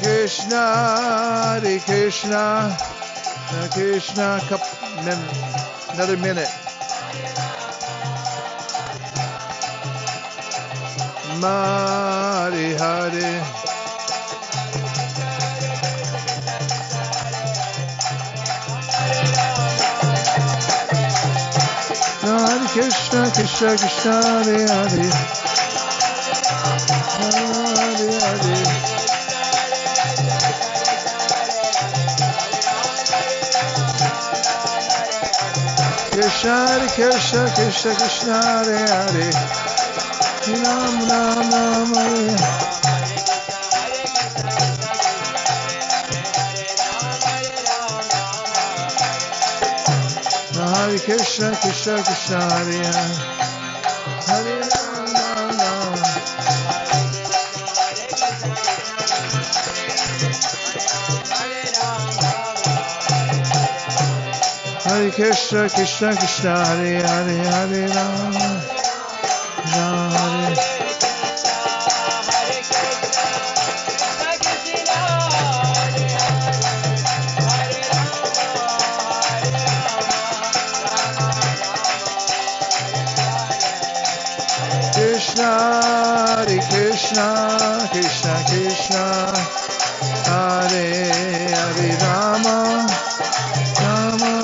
Hare Krishna, Krishna, another minute. Hare Hare. Hare Krishna, Krishna Krishna, Hare Hare. Hare Hare. Krishna Krishna Krishna Krishna Hare Hare. Ram Ram Ram Hare. Hare Krishna Krishna Krishna Hare Hare. Hare Ram Ram Ram. Hare Krishna Krishna Krishna Hare Hare. Hare Ram Ram Hare. Hare Krishna, Krishna Krishna, Hare Hare Rama, Rama.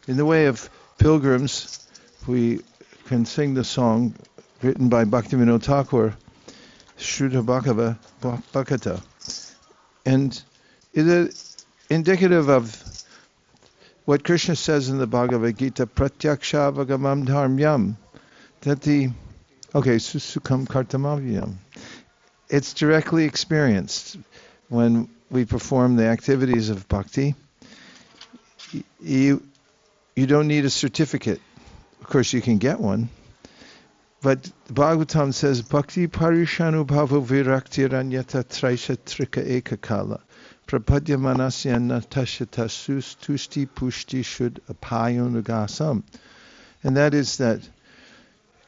In the way of pilgrims, we can sing the song written by Bhaktivinoda Thakur, Śrī Jagannätha. And it is indicative of what Krishna says in the Bhagavad Gita, Pratyaksha Vagamam Dharmyam, that Susukam Kartamavyam. It's directly experienced when we perform the activities of bhakti. You don't need a certificate. Of course, you can get one. But Bhagavatam says, Bhakti Parishanu Bhava Virakti Ranyata Traisha Trika Ekakala Prapadya Manasya Natashata Sus Tusti Pushti Shud Apayonugasam. And that is that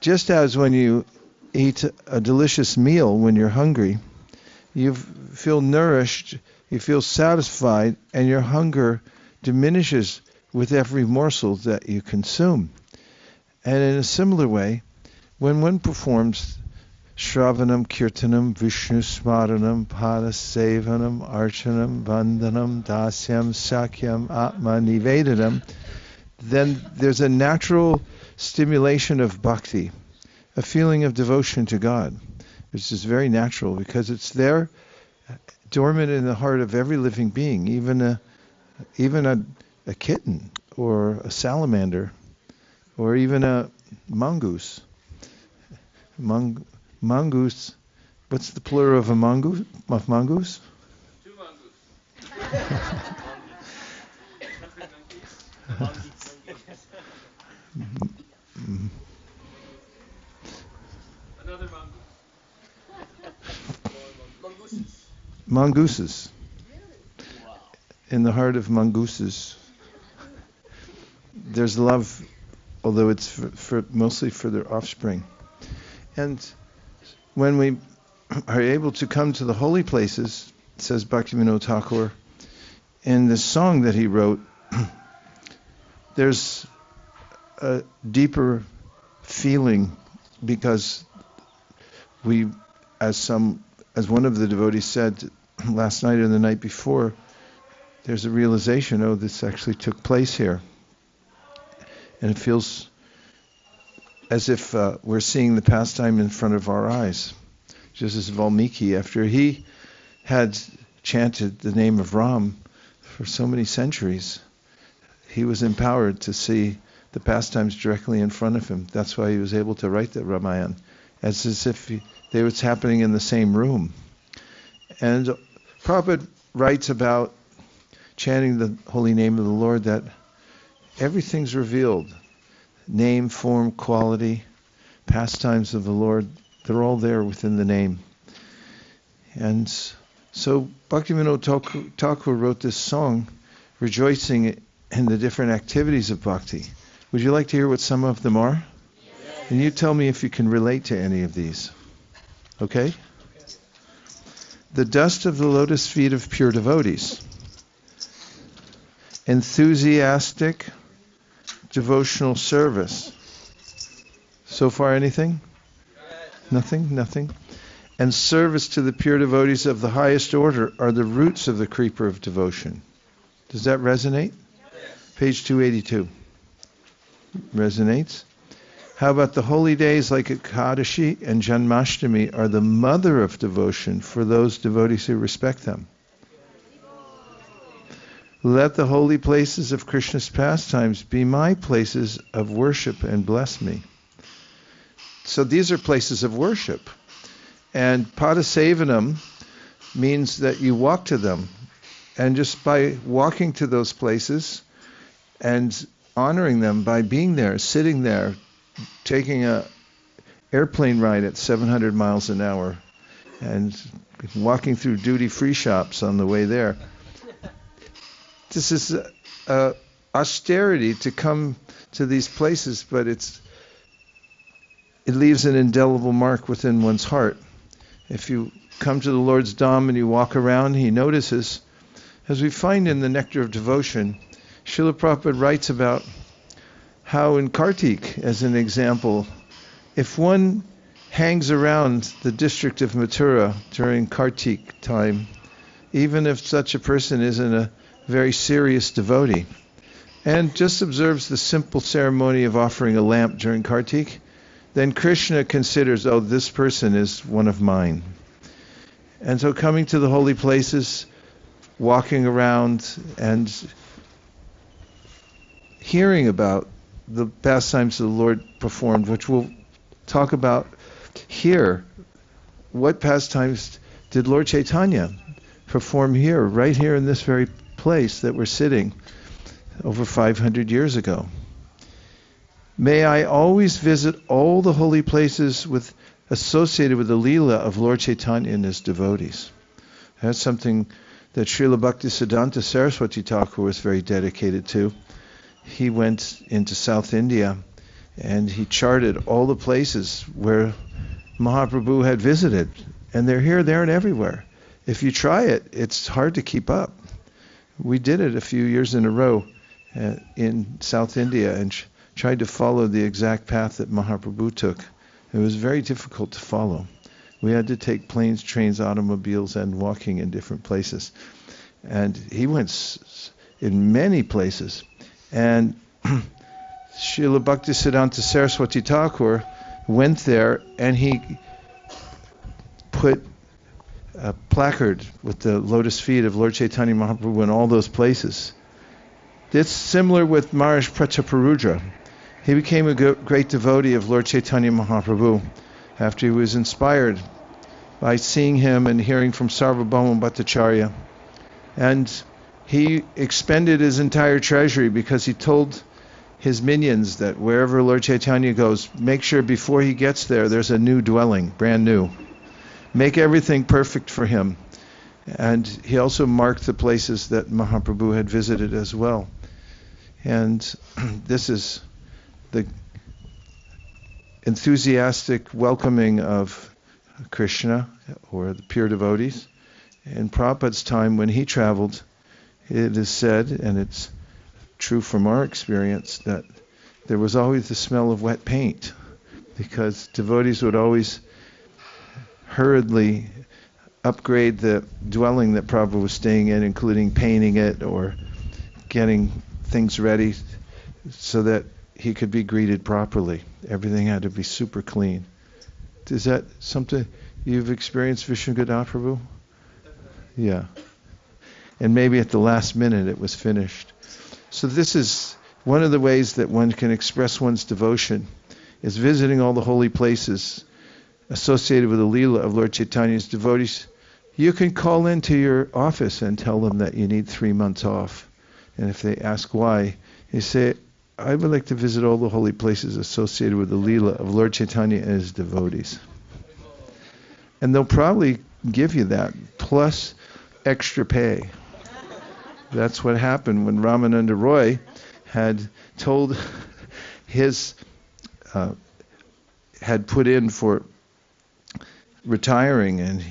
just as when you eat a delicious meal when you're hungry, you feel nourished, you feel satisfied, and your hunger diminishes with every morsel that you consume. And in a similar way, when one performs Shravanam, Kirtanam, Vishnu Smaranam, Padasevanam, Archanam, Vandanam, Dasyam, Sakyam, Atma, Nivedanam, then there's a natural stimulation of bhakti, a feeling of devotion to God, which is very natural because it's there, dormant in the heart of every living being, even a kitten or a salamander or even a mongoose. Mongoose. What's the plural of a mongoose? Mongoose? Two mongoose. Another mongoose. Mongooses. In the heart of mongooses, there's love, although it's for mostly for their offspring. And when we are able to come to the holy places, says Bhaktivinoda Thakur, in the song that he wrote, there's a deeper feeling because we, as one of the devotees said last night or the night before, there's a realization, this actually took place here. And it feels as if we're seeing the pastime in front of our eyes. Just as Valmiki, after he had chanted the name of Ram for so many centuries, he was empowered to see the pastimes directly in front of him. That's why he was able to write the Ramayana, as if they were happening in the same room. And Prabhupada writes about chanting the holy name of the Lord that everything's revealed. Name, form, quality, pastimes of the Lord, they're all there within the name. And so Bhaktivinoda Thakur wrote this song rejoicing in the different activities of bhakti. Would you like to hear what some of them are? Yes. And you tell me if you can relate to any of these. Okay? The dust of the lotus feet of pure devotees. Enthusiastic devotional service. So far anything? Nothing? And service to the pure devotees of the highest order are the roots of the creeper of devotion. Does that resonate? Yes. Page 282. Resonates. How about the holy days like Ekadashi and Janmashtami are the mother of devotion for those devotees who respect them? Let the holy places of Krishna's pastimes be my places of worship and bless me. So these are places of worship. And padasevanam means that you walk to them. And just by walking to those places and honoring them by being there, sitting there, taking a airplane ride at 700 miles an hour and walking through duty-free shops on the way there. This is austerity to come to these places, but it leaves an indelible mark within one's heart. If you come to the Lord's Dham and you walk around, He notices. As we find in the Nectar of Devotion, Srila Prabhupada writes about how in Kartik, as an example, if one hangs around the district of Mathura during Kartik time, even if such a person isn't a very serious devotee, and just observes the simple ceremony of offering a lamp during Kartik, then Krishna considers, oh, this person is one of mine. And so coming to the holy places, walking around and hearing about the pastimes the Lord performed, which we'll talk about here. What pastimes did Lord Chaitanya perform here, right here in this very place that we're sitting over 500 years ago? May I always visit all the holy places associated with the Leela of Lord Chaitanya and his devotees. That's something that Srila Bhaktisiddhanta Saraswati Thakur was very dedicated to. He went into South India and he charted all the places where Mahaprabhu had visited. And they're here, there, and everywhere. If you try it, it's hard to keep up. We did it a few years in a row in South India and tried to follow the exact path that Mahaprabhu took. It was very difficult to follow. We had to take planes, trains, automobiles, and walking in different places. And he went in many places. And Srila Bhaktisiddhanta Saraswati Thakur went there and he put a placard with the lotus feet of Lord Chaitanya Mahaprabhu in all those places. It's similar with Maharaj Prataparudra. He became a great devotee of Lord Chaitanya Mahaprabhu after he was inspired by seeing him and hearing from Sarvabhauma Bhattacharya. And he expended his entire treasury because he told his minions that wherever Lord Chaitanya goes, make sure before he gets there, there's a new dwelling, brand new. Make everything perfect for him. And he also marked the places that Mahaprabhu had visited as well. And this is the enthusiastic welcoming of Krishna, or the pure devotees. In Prabhupada's time, when he traveled, it is said, and it's true from our experience, that there was always the smell of wet paint, because devotees would always hurriedly upgrade the dwelling that Prabhupada was staying in, including painting it or getting things ready so that he could be greeted properly. Everything had to be super clean. Is that something you've experienced, Vishnugadha Prabhu? Yeah. And maybe at the last minute it was finished. So this is one of the ways that one can express one's devotion, is visiting all the holy places associated with the Leela of Lord Chaitanya's devotees. You can call into your office and tell them that you need 3 months off. And if they ask why, you say, I would like to visit all the holy places associated with the Leela of Lord Chaitanya and his devotees. And they'll probably give you that, plus extra pay. That's what happened when Ramananda Roy had told had put in for retiring, and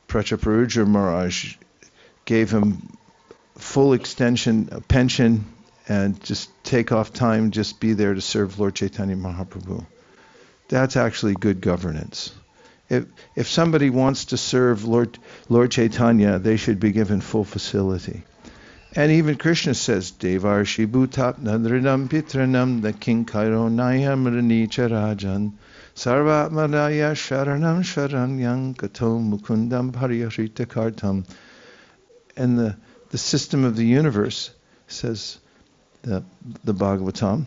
Prachaparuja Maharaj gave him full extension, a pension, and just take off time, just be there to serve Lord Chaitanya Mahaprabhu. That's actually good governance. If somebody wants to serve Lord Chaitanya, they should be given full facility. And even Krishna says, Devarshi Bhutap Nadrinam Pitranam the King Kairo Nayam Ranicha Rajan Sarvatmadaya Sharanam Sharanyam Kato Mukundam Pariyarita Kartam. And the system of the universe, says the Bhagavatam,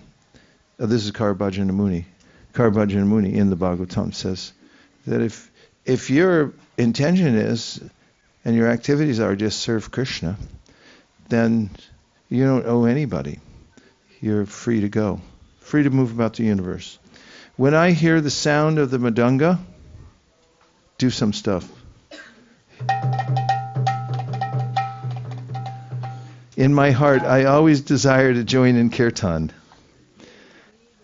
this is Karabhajana Muni in the Bhagavatam says that if your intention is and your activities are just serve Krishna, then you don't owe anybody. You're free to go, free to move about the universe. When I hear the sound of the Mridanga, do some stuff. In my heart, I always desire to join in kirtan.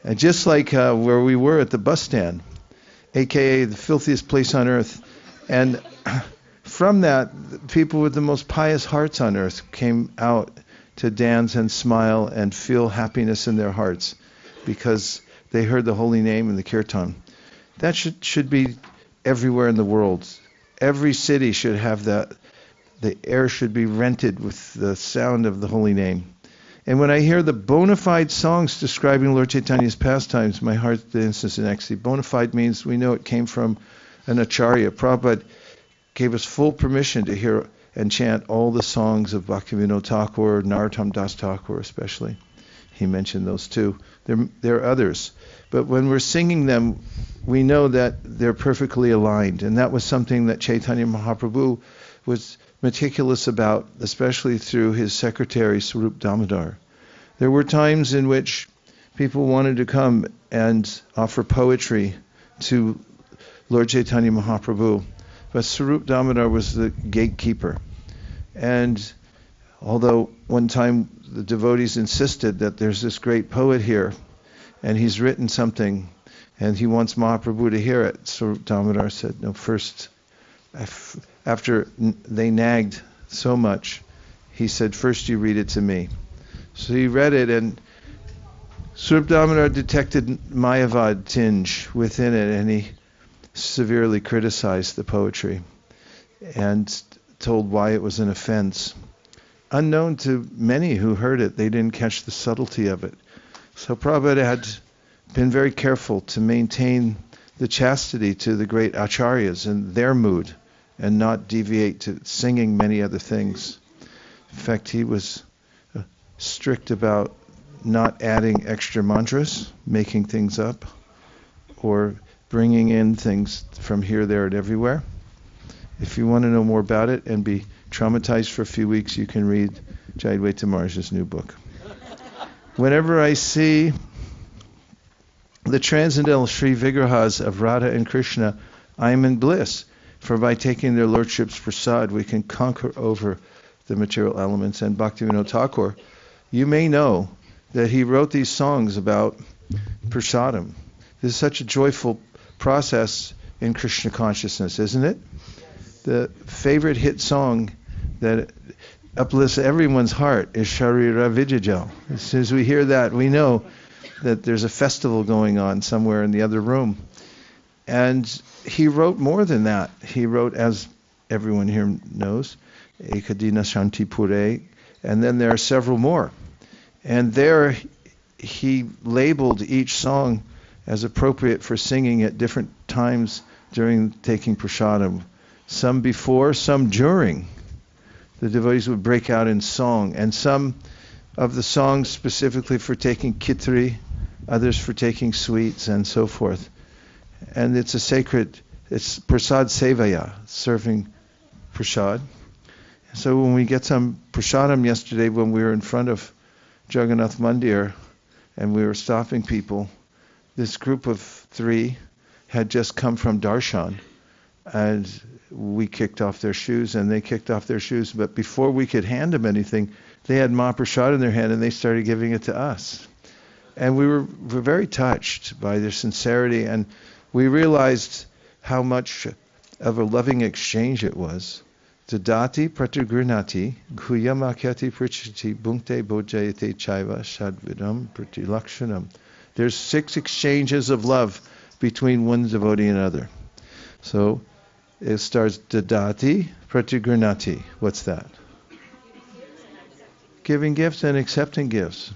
And just like where we were at the bus stand, aka the filthiest place on earth, and from that, people with the most pious hearts on earth came out to dance and smile and feel happiness in their hearts because they heard the holy name in the kirtan. That should be everywhere in the world. Every city should have that. The air should be rented with the sound of the holy name. And when I hear the bona fide songs describing Lord Chaitanya's pastimes, my heart dances in ecstasy. Bona fide means we know it came from an acharya. Prabhupada gave us full permission to hear and chant all the songs of Bhaktivinoda Thakur, Narottam Das Thakur especially. He mentioned those too. There are others. But when we're singing them, we know that they're perfectly aligned. And that was something that Chaitanya Mahaprabhu was meticulous about, especially through his secretary, Swarup Damodar. There were times in which people wanted to come and offer poetry to Lord Chaitanya Mahaprabhu, but Swarup Damodar was the gatekeeper. And although one time the devotees insisted that there's this great poet here, and he's written something, and he wants Mahaprabhu to hear it, Swarup Damodar said, no, first, after they nagged so much, he said, first you read it to me. So he read it, and Swarup Damodar detected Mayavad tinge within it, and he severely criticized the poetry and told why it was an offense. Unknown to many who heard it, they didn't catch the subtlety of it. So Prabhupada had been very careful to maintain the chastity to the great acharyas and their mood, and not deviate to singing many other things. In fact, he was strict about not adding extra mantras, making things up, or bringing in things from here, there, and everywhere. If you want to know more about it and be traumatized for a few weeks, you can read Jayadvaita Maharaj's new book. Whenever I see the transcendental Sri Vigrahas of Radha and Krishna, I am in bliss. For by taking their lordship's prasad, we can conquer over the material elements. And Bhaktivinoda Thakur, you may know that he wrote these songs about prasadam. This is such a joyful process in Krishna consciousness, isn't it? The favorite hit song that uplifts everyone's heart is Sharira Vijayal. As soon as we hear that, we know that there's a festival going on somewhere in the other room. And he wrote more than that. He wrote, as everyone here knows, Ekadina Śāntipura, and then there are several more. And there he labeled each song as appropriate for singing at different times during taking prasadam. Some before, some during. The devotees would break out in song, and some of the songs specifically for taking kitri, others for taking sweets, and so forth. And it's a sacred, it's prasad sevaya, serving prasad. So when we get some prasadam yesterday, when we were in front of Jagannath Mandir and we were stopping people, this group of 3 had just come from darshan, And we kicked off their shoes, and they kicked off their shoes. But before we could hand them anything, they had Mahaprasad in their hand, and they started giving it to us. And we were very touched by their sincerity, and we realized how much of a loving exchange it was. Dadati pratigrinati guyamakati prichiti bhunkte bojayate chaiva shadvidam pratilakshanam. There's 6 exchanges of love between one devotee and another. So it starts Dadati pratigrinati. What's that? Giving gifts and accepting gifts.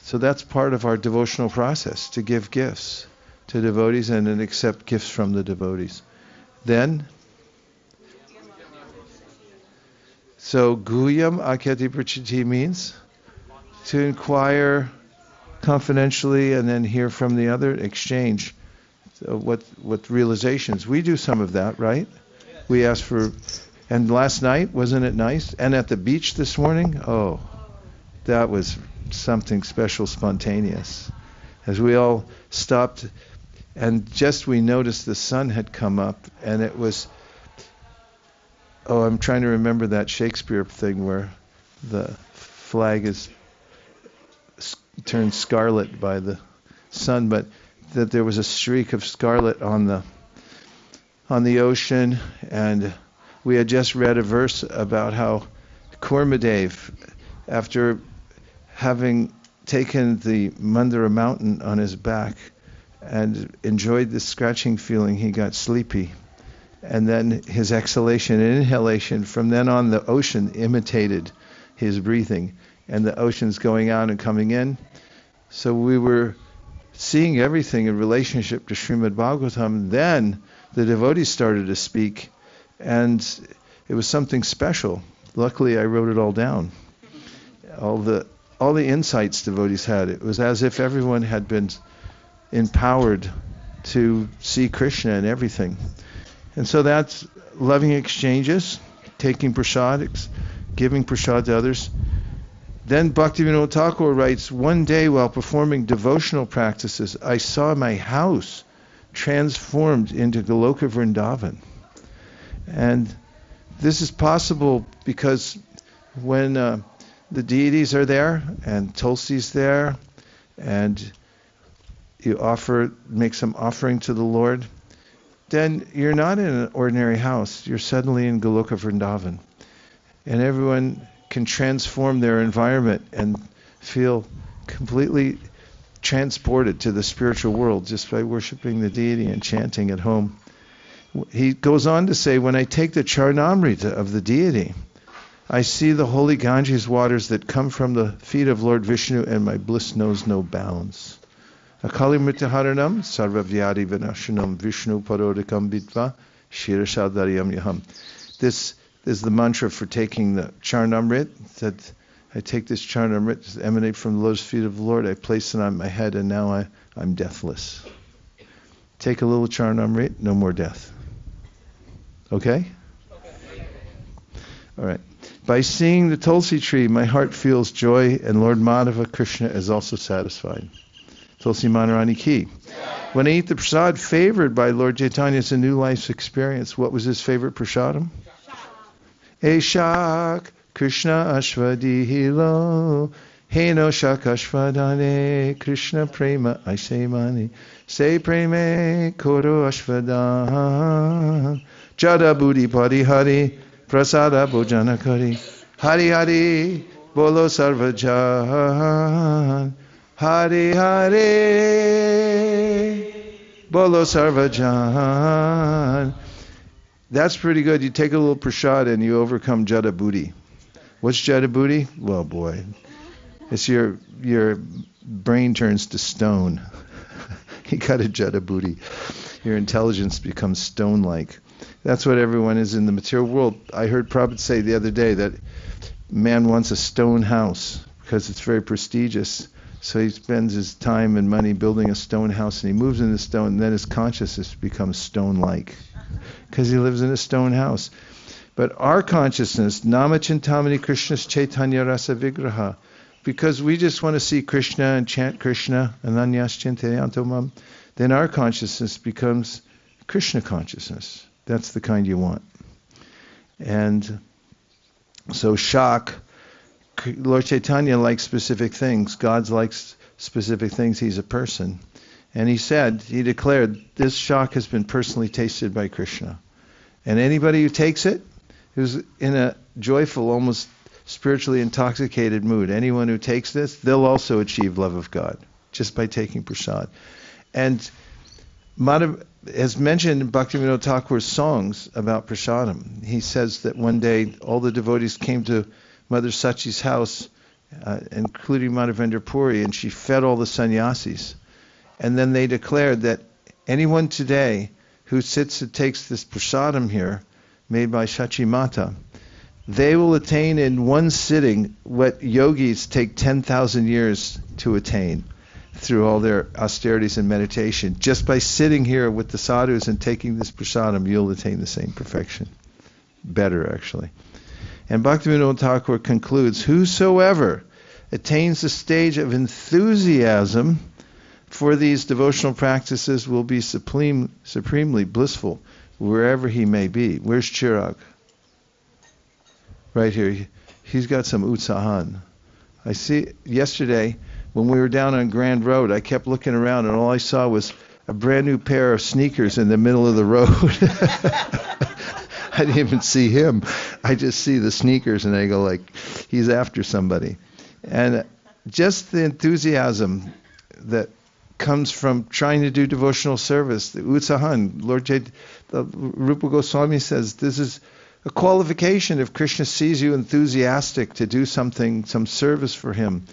So that's part of our devotional process, to give gifts to devotees and then accept gifts from the devotees. Then, so Guyam Akyati Prachiti means to inquire confidentially and then hear from the other, exchange what realizations. We do some of that, right? We ask for, and last night, wasn't it nice? And at the beach this morning, oh, that was something special, spontaneous. As we all stopped, and just we noticed the sun had come up, and it was, I'm trying to remember that Shakespeare thing where the flag is turned scarlet by the sun, but that there was a streak of scarlet on the ocean, and we had just read a verse about how Kurmadev, after having taken the Mandara mountain on his back and enjoyed the scratching feeling, he got sleepy. And then his exhalation and inhalation, from then on the ocean imitated his breathing. And the ocean's going out and coming in. So we were seeing everything in relationship to Srimad Bhagavatam. Then the devotees started to speak, and it was something special. Luckily, I wrote it all down. All the insights devotees had. It was as if everyone had been empowered to see Krishna in everything. And so that's loving exchanges, taking prasad, giving prasad to others. Then Bhaktivinoda Thakur writes, one day while performing devotional practices, I saw my house transformed into Goloka Vrindavan. And this is possible because when the deities are there and Tulsi's there, and you make some offering to the Lord, then you're not in an ordinary house. You're suddenly in Goloka Vrindavan. And everyone can transform their environment and feel completely transported to the spiritual world just by worshiping the deity and chanting at home. He goes on to say, when I take the Charnamrita of the deity, I see the holy Ganges waters that come from the feet of Lord Vishnu, and my bliss knows no bounds. Akali Mritaharanam Sarva Vyadi Vinashanam Vishnu Parodikam Vidva Shirashadaryam Yaham. This is the mantra for taking the Charnamrit, that I take this Charnamrit, emanate from the lotus feet of the Lord, I place it on my head, and now I'm deathless. Take a little Charnamrit, no more death. Okay? All right. By seeing the Tulsi tree, my heart feels joy, and Lord Madhava Krishna is also satisfied. Tulsi Manarani Ki. When I eat the prasad favored by Lord Chaitanya as a new life's experience, what was his favorite prasadam? Eshak Krishna Ashvadihilo Heno Shak Ashvadane Krishna Prema Aisemani Se Preme Koro Ashvadan Jada Buddhi Padi Hari Prasada Bhojana Kari Hari Hari Bolo Sarvajan Hari Hari Bolo Sarvajan. That's pretty good. You take a little prasad and you overcome Jada Buddhi. What's Jada Buddhi? Well, boy, it's your brain turns to stone. You got a Jada Buddhi. Your intelligence becomes stone-like. That's what everyone is in the material world. I heard Prabhupada say the other day that man wants a stone house because it's very prestigious. So he spends his time and money building a stone house, and he moves into stone, and then his consciousness becomes stone-like because he lives in a stone house. But our consciousness, Namachintamani Krishna's Chaitanya Rasa Vigraha, because we just want to see Krishna and chant Krishna, Ananyas Chintayantomam, then our consciousness becomes Krishna consciousness. That's the kind you want. And so Shak, Lord Chaitanya likes specific things. God likes specific things. He's a person. And he declared, this Shak has been personally tasted by Krishna. And anybody who takes it, who's in a joyful, almost spiritually intoxicated mood, anyone who takes this, they'll also achieve love of God, just by taking prasad. And Madhav has mentioned in Bhaktivinoda Thakur's songs about prasadam. He says that one day all the devotees came to Mother Sachi's house, including Madhavendra Puri, and she fed all the sannyasis. And then they declared that anyone today who sits and takes this prasadam here, made by Shachi Mata, they will attain in one sitting what yogis take 10,000 years to attain through all their austerities and meditation. Just by sitting here with the sadhus and taking this prasadam, you'll attain the same perfection. Better, actually. And Bhaktivinoda Thakur concludes, whosoever attains the stage of enthusiasm for these devotional practices will be supremely blissful wherever he may be. Where's Chirag? Right here. He's got some utsahan. I see yesterday when we were down on Grand Road, I kept looking around and all I saw was a brand new pair of sneakers in the middle of the road. I didn't even see him. I just see the sneakers and I go like, he's after somebody. And just the enthusiasm that comes from trying to do devotional service, the utsahan. Rupa Goswami says this is a qualification. If Krishna sees you enthusiastic to do something, some service for him,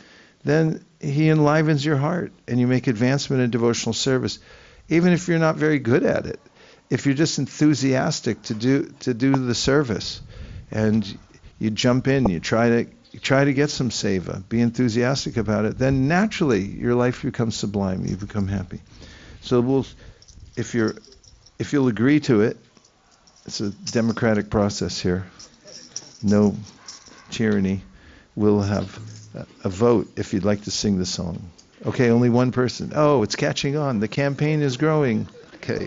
then he enlivens your heart and you make advancement in devotional service, even if you're not very good at it. If you're just enthusiastic to do the service, and you jump in, you try to get some seva, be enthusiastic about it, then naturally your life becomes sublime. You become happy. So if you'll agree to it, it's a democratic process here. No tyranny. We'll have a vote if you'd like to sing the song. Okay, only one person. Oh, it's catching on. The campaign is growing. Okay.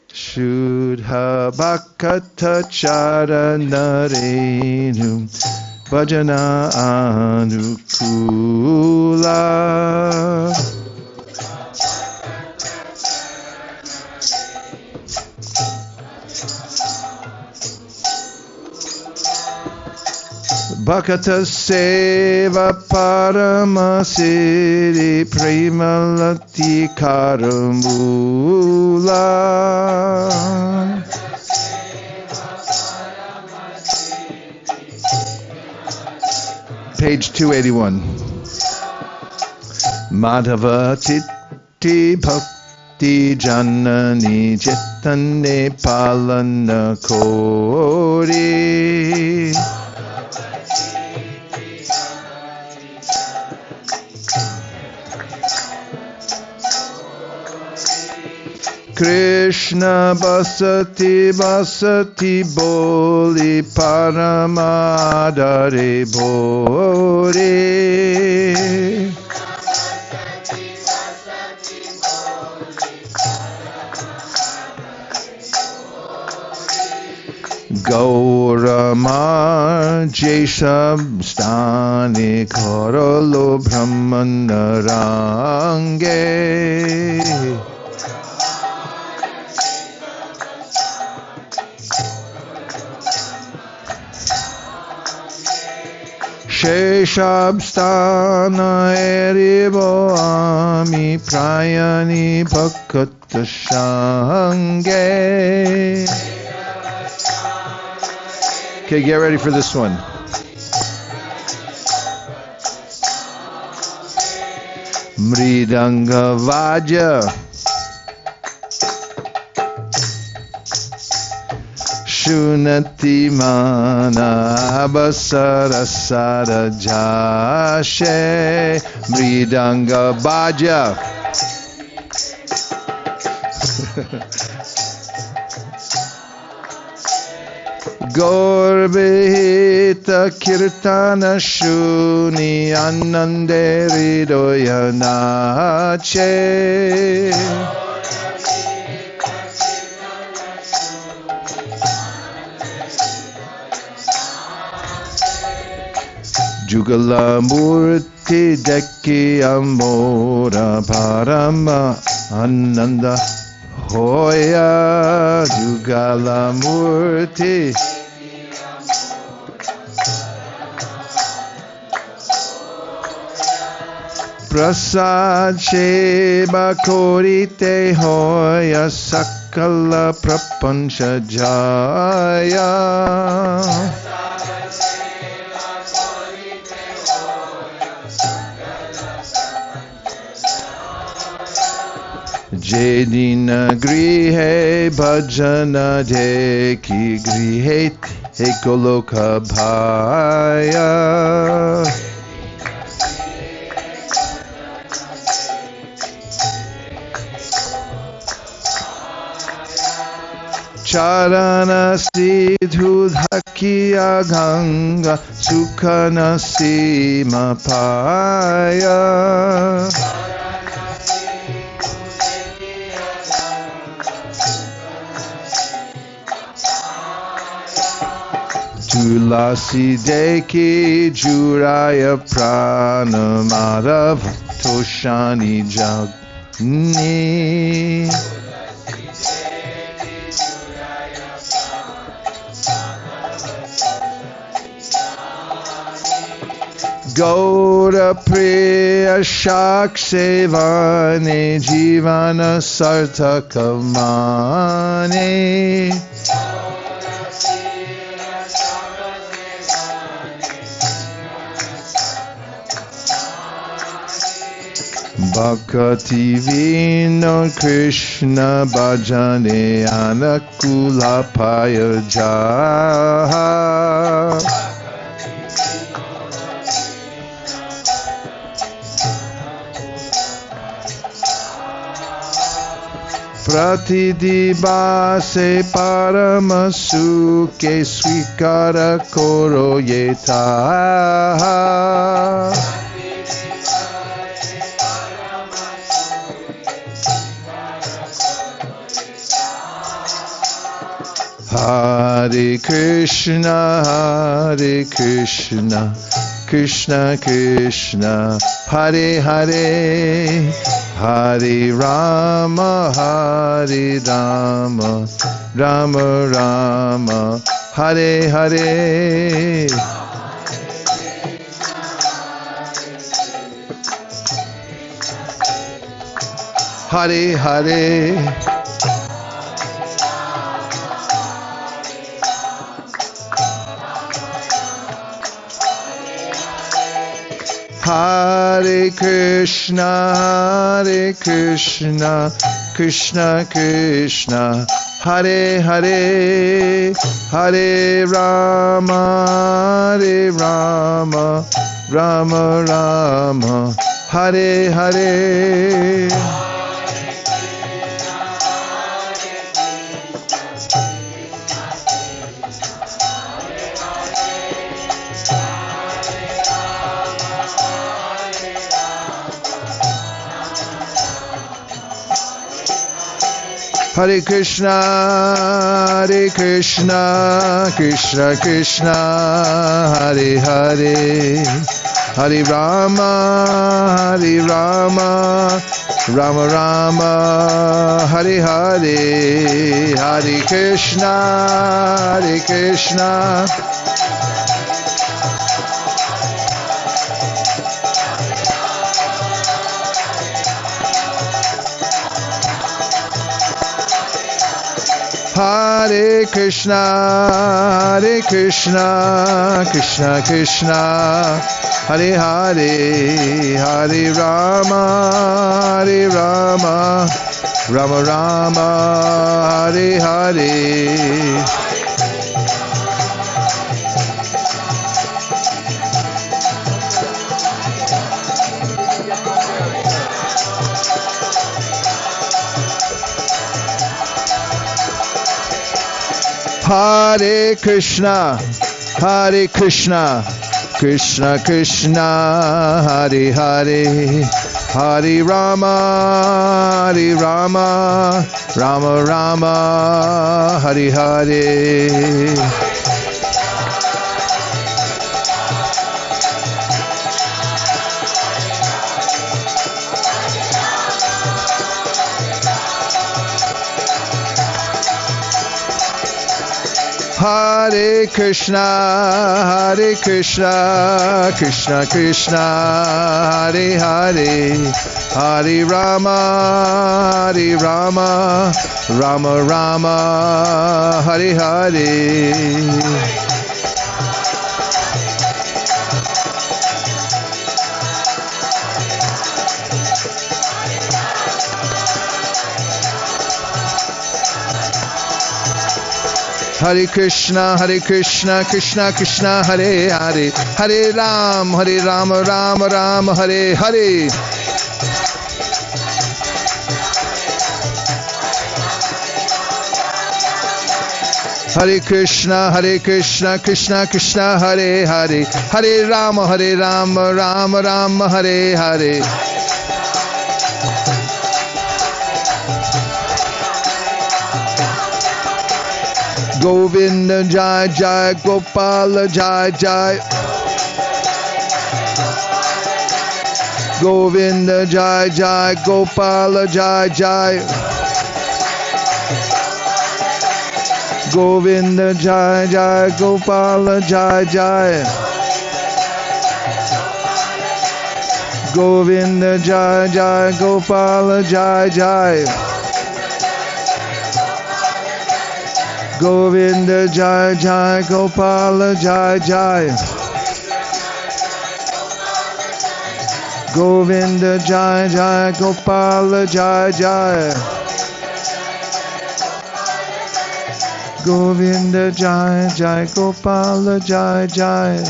Shudha Bhakata Charanarenu Bhajana Anukula Bhakata Seva Paramasiri Premalati Karambula. Page 281. Madhava Titi Bhakti Janani Chaitanya Palana Kori. Krishna basati basati boli paramadare bori. Gaurama Jesha Stani Karolo Brahmanarange. Sheshabstana eribo ami prayani bhakatashange. Okay, get ready for this one. Mridanga Vaja. Shunati mana abasara sara jashe mridanga bhaja. Gorbehita kirtana shuni anande hridoya nache. Jugala Murti Deki Amora Parama Ananda Hoya Jugala Murti Prasad Sheba Korite Hoya Sakala Prapancha Jaya Jedina Grihe Bhajana Deki Grihe Ekoloka Bhaya Charana Sidhu Dhakiya Ganga Sukhana Sima Paya Tulasi Deki Juraya Pranamadav Toshani Jagni Gaura Priya Shaksevane Jivana Sartakamane Bhakti Vino Krishna Bhajane Anakula Paya Jaha Pratidibase Paramasuke Swikara Koro Yeta Hare Krishna, Krishna Krishna, Hare Hare, Hare Rama, Rama Rama, Hare Hare. Hare Hare. Hare Krishna, Krishna Krishna, Hare Hare, Hare Rama, Rama Rama, Hare Hare. Hare Krishna, Krishna Krishna, Hare Hare, Hare Rama, Rama Rama, Hare Hare, Hare Krishna, Hare Krishna, Krishna Krishna, Hare Hare, Hare Rama, Rama Rama, Hare Hare. Hare Krishna, Krishna Krishna, Hare Hare, Hare Rama, Rama Rama, Hare Hare. Hare Krishna, Krishna Krishna, Hare Hare, Hare Rama, Rama Rama, Hare Hare. Hare Krishna, Krishna Krishna, Hare Hare, Hare Ram, Rama, Hare Hare. Hare Krishna, Krishna Krishna, Hare Hare, Hare Rama, Rama, Hare Hare. Govinda Jai Jai, Gopala Jai Jai. Govinda Jai Jai, Gopala Jai Jai. Govinda Jai Jai, Gopala Jai Jai. Govinda Jai Jai, Gopala Jai Jai. Govinda Jai Jai, Gopala Jai Jai. Govinda Jai Jai, Gopala Jai Jai. Govinda Jai Jai, Gopala Jai Jai.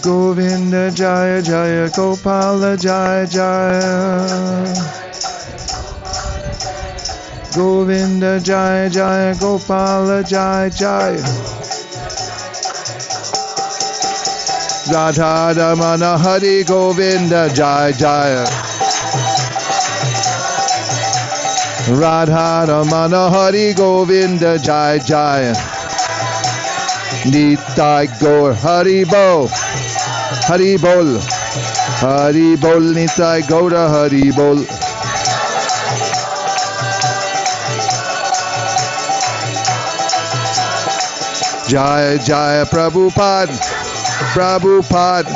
Govinda Jai Jai, Gopala Jai Jai. Govinda Jai Jai, Gopala Jai Jai. Radha Damana Hari Govinda Jai Jai. Radha Damana Hari Govinda Jai Jai. Nitai Gaur Hari Bol, Hari Bol, Hari Bol, Nitai Gaura Hari Bol. Jaya Jaya Prabhupada, Prabhupada,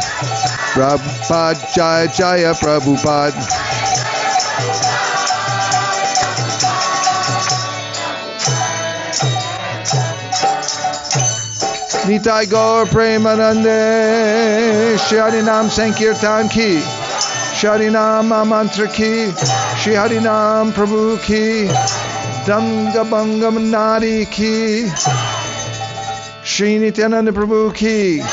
Prabhupada, Jaya Jaya Prabhupada. Nitai Gaur Premanande, Shri Harinam Sankirtan ki, Shri Harinam Mantra ki, Shri Harinam Prabhu ki, Dandabhanga Nadi ki, Shri Nityänanda Prabhu ki,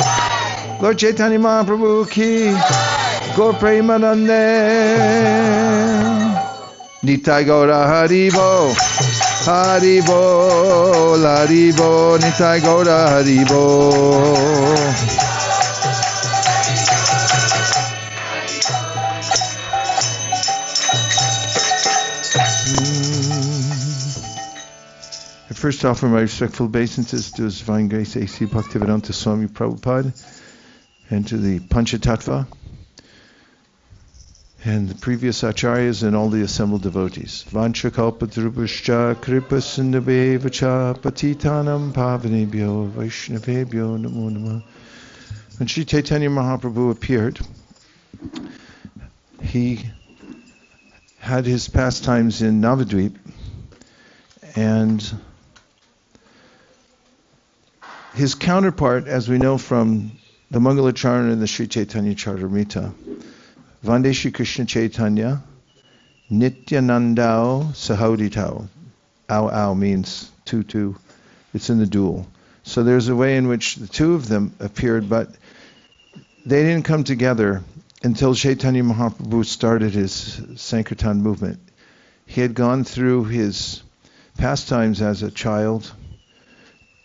Lord Chaitanya Mahaprabhu ki, Gaur Premanande. Nitai Gaura Haribo, Haribo, Haribo, Nitai Gaura Haribo. I first offer my respectful obeisances to His Divine Grace A.C. Bhaktivedanta Swami Prabhupada and to the Panchatattva and the previous acharyas and all the assembled devotees. Vanchakalpatarubhascha kripasindhabhevacha patitanam pavanebhyo vaishnavebhyo namo namah. When Sri Chaitanya Mahaprabhu appeared, he had his pastimes in Navadvip, and his counterpart, as we know from the Mangalacharana and the Sri Chaitanya Charitamrita, Vande Shri Krishna Chaitanya, Nityänanda Sahoditao. Au means two. It's in the dual. So there's a way in which the two of them appeared, but they didn't come together until Chaitanya Mahaprabhu started his Sankirtan movement. He had gone through his pastimes as a child,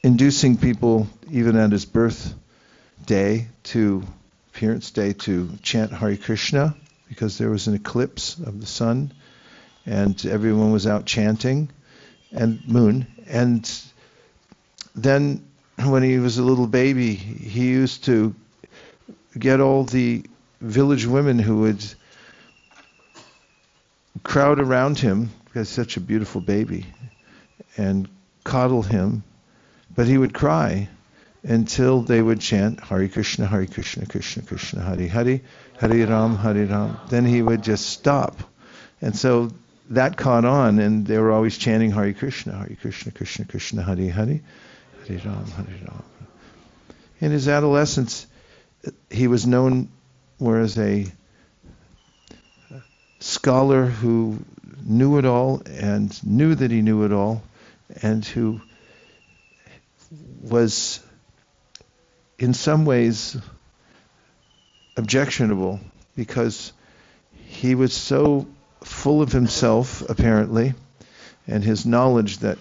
inducing people even at his birthday appearance day to chant Hare Krishna, because there was an eclipse of the sun and everyone was out chanting, and moon. And then when he was a little baby, he used to get all the village women who would crowd around him, because he's such a beautiful baby, and coddle him, but he would cry until they would chant Hare Krishna, Krishna Krishna, Hare Hare, Hare Ram. Then he would just stop. And so that caught on, and they were always chanting Hare Krishna, Krishna Krishna, Hare Hare, Hare Ram. In his adolescence, he was known more as a scholar who knew it all and knew that he knew it all, and who was in some ways objectionable because he was so full of himself, apparently, and his knowledge that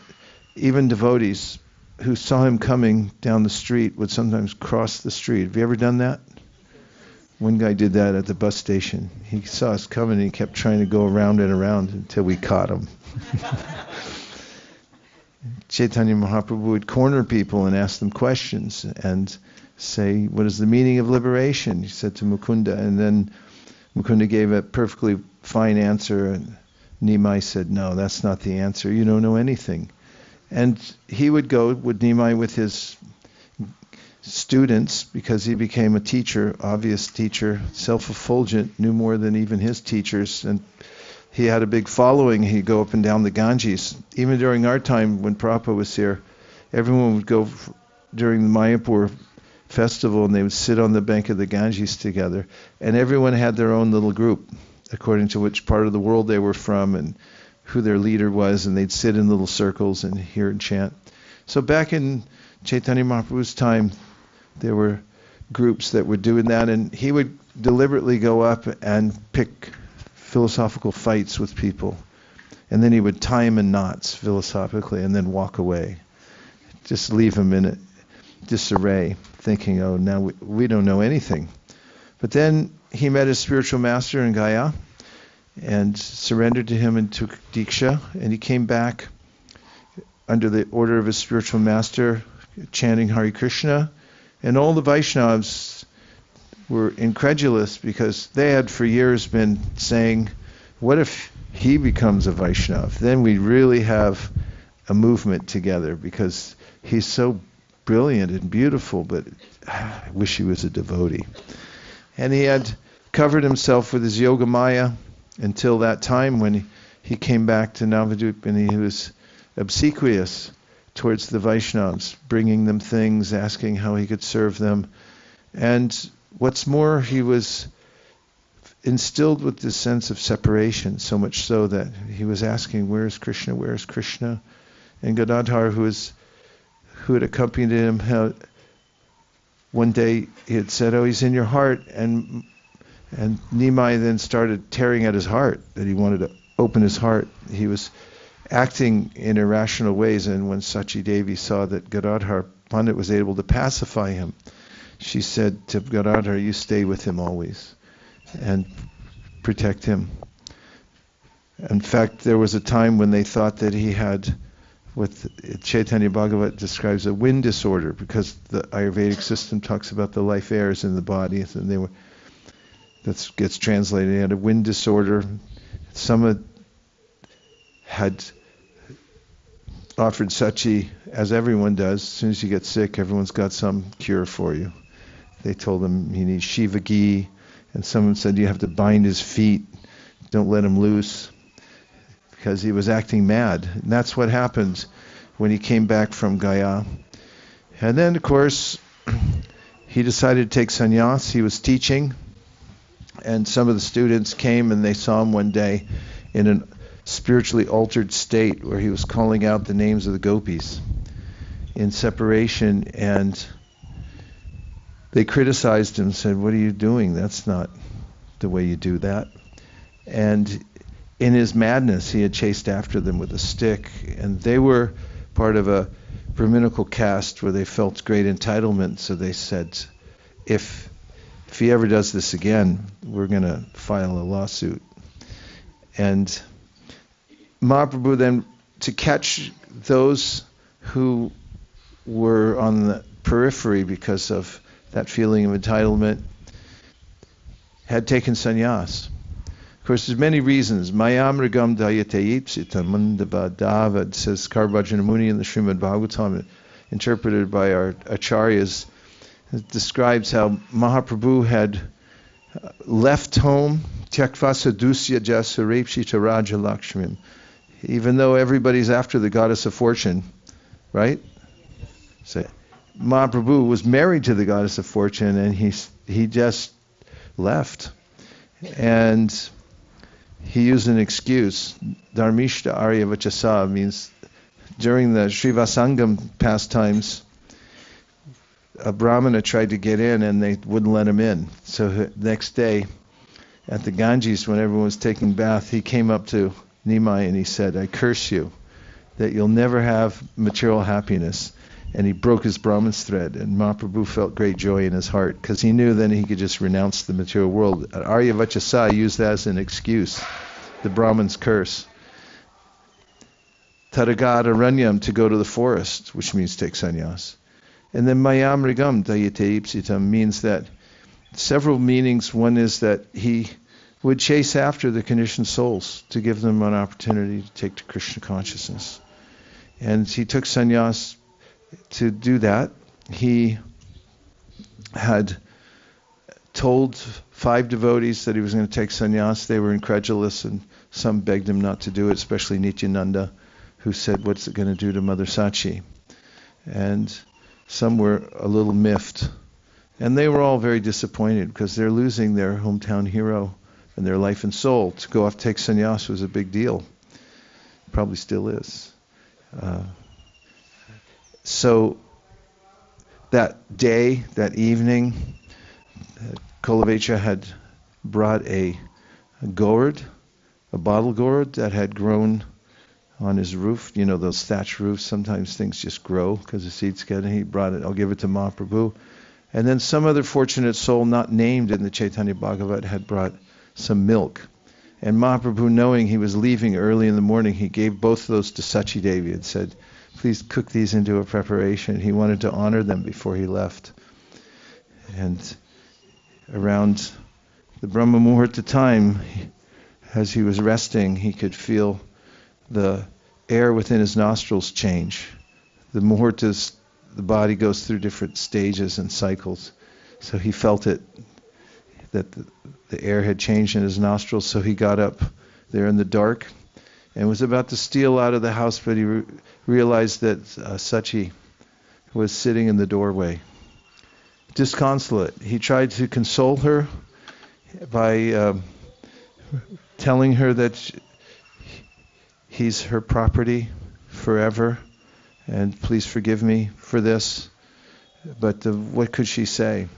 even devotees who saw him coming down the street would sometimes cross the street. Have you ever done that? One guy did that at the bus station. He saw us coming and he kept trying to go around and around until we caught him. Chaitanya Mahaprabhu would corner people and ask them questions and say, what is the meaning of liberation? He said to Mukunda, and then Mukunda gave a perfectly fine answer, and Nimai said, no, that's not the answer. You don't know anything. And he would go with Nimai with his students, because he became a teacher, obvious teacher, self-effulgent, knew more than even his teachers, and he had a big following. He'd go up and down the Ganges. Even during our time when Prabhupada was here, everyone would go during the Mayapur festival and they would sit on the bank of the Ganges together, and everyone had their own little group according to which part of the world they were from and who their leader was, and they'd sit in little circles and hear and chant. So back in Chaitanya Mahaprabhu's time, there were groups that were doing that, and he would deliberately go up and pick philosophical fights with people, and then he would tie them in knots philosophically and then walk away. Just leave them in a disarray, thinking, oh, now we don't know anything. But then he met his spiritual master in Gaya and surrendered to him and took Diksha, and he came back under the order of his spiritual master, chanting Hare Krishna, and all the Vaishnavas were incredulous because they had for years been saying, what if he becomes a Vaishnav? Then we really have a movement together, because he's so brilliant and beautiful, but I wish he was a devotee. And he had covered himself with his yoga maya until that time when he came back to Navadvip, and he was obsequious towards the Vaishnavas, bringing them things, asking how he could serve them. And what's more, he was instilled with this sense of separation, so much so that he was asking, where is Krishna, where is Krishna? And Gadadhar, who had accompanied him, one day he had said, oh, he's in your heart, and Nimai then started tearing at his heart, that he wanted to open his heart. He was acting in irrational ways, and when Sachi Devi saw that Gadadhar Pandit was able to pacify him, she said to Gadadhar, you stay with him always and protect him. In fact, there was a time when they thought that he had what Chaitanya Bhagavat describes a wind disorder, because the Ayurvedic system talks about the life airs in the body, and that gets translated. He had a wind disorder. Some had offered Sachi, as everyone does, as soon as you get sick, everyone's got some cure for you. They told him he needs Shiva ghee, and someone said you have to bind his feet, don't let him loose, because he was acting mad. And that's what happened when he came back from Gaya. And then, of course, he decided to take sannyas. He was teaching, and some of the students came and they saw him one day in a spiritually altered state where he was calling out the names of the gopis in separation, and they criticized him and said, what are you doing? That's not the way you do that. And in his madness, he had chased after them with a stick, and they were part of a Brahminical caste where they felt great entitlement, so they said, if he ever does this again, we're going to file a lawsuit. And Mahaprabhu then, to catch those who were on the periphery because of that feeling of entitlement, had taken sannyas. Of course, there's many reasons. Mayamrigam dayate Dandabhanga, says Karvajana Muni in the Srimad Bhagavatam, interpreted by our acharyas. It describes how Mahaprabhu had left home, Tyaktva sadusya jasarepshita raja lakshmim, even though everybody's after the goddess of fortune, right? So Mahaprabhu was married to the goddess of fortune, and he just left. And he used an excuse. Dharmishta arya vachasa means during the Srivasangam pastimes, a brahmana tried to get in and they wouldn't let him in. So the next day at the Ganges, when everyone was taking bath, he came up to Nimai and he said, I curse you that you'll never have material happiness. And he broke his Brahman's thread, and Mahaprabhu felt great joy in his heart because he knew then he could just renounce the material world. Arya Vachasa used that as an excuse, the Brahman's curse. Tadagata Aranyam, to go to the forest, which means take sannyas. And then Mayamrigam Dayate Ipsitam means that several meanings. One is that he would chase after the conditioned souls to give them an opportunity to take to Krishna consciousness. And he took sannyas to do that. He had told 5 devotees that he was going to take sannyas. They were incredulous, and some begged him not to do it, especially Nityänanda, who said, what's it going to do to Mother Sachi? And some were a little miffed. And they were all very disappointed because they're losing their hometown hero and their life and soul. To go off take sannyas was a big deal. Probably still is. So that day, that evening, Kolavecha had brought a gourd, a bottle gourd that had grown on his roof. You know, those thatched roofs, sometimes things just grow because the seeds get in. He brought it, I'll give it to Mahaprabhu. And then some other fortunate soul not named in the Chaitanya Bhagavat had brought some milk. And Mahaprabhu, knowing he was leaving early in the morning, he gave both of those to Sachi Devi and said, please cook these into a preparation. He wanted to honor them before he left. And around the Brahma Muhurta time, as he was resting, he could feel the air within his nostrils change. The Muhurtas, the body goes through different stages and cycles. So he felt it, that the air had changed in his nostrils, so he got up there in the dark and was about to steal out of the house, but he realized that Sachi was sitting in the doorway, disconsolate. He tried to console her by telling her that he's her property forever, and please forgive me for this. But what could she say?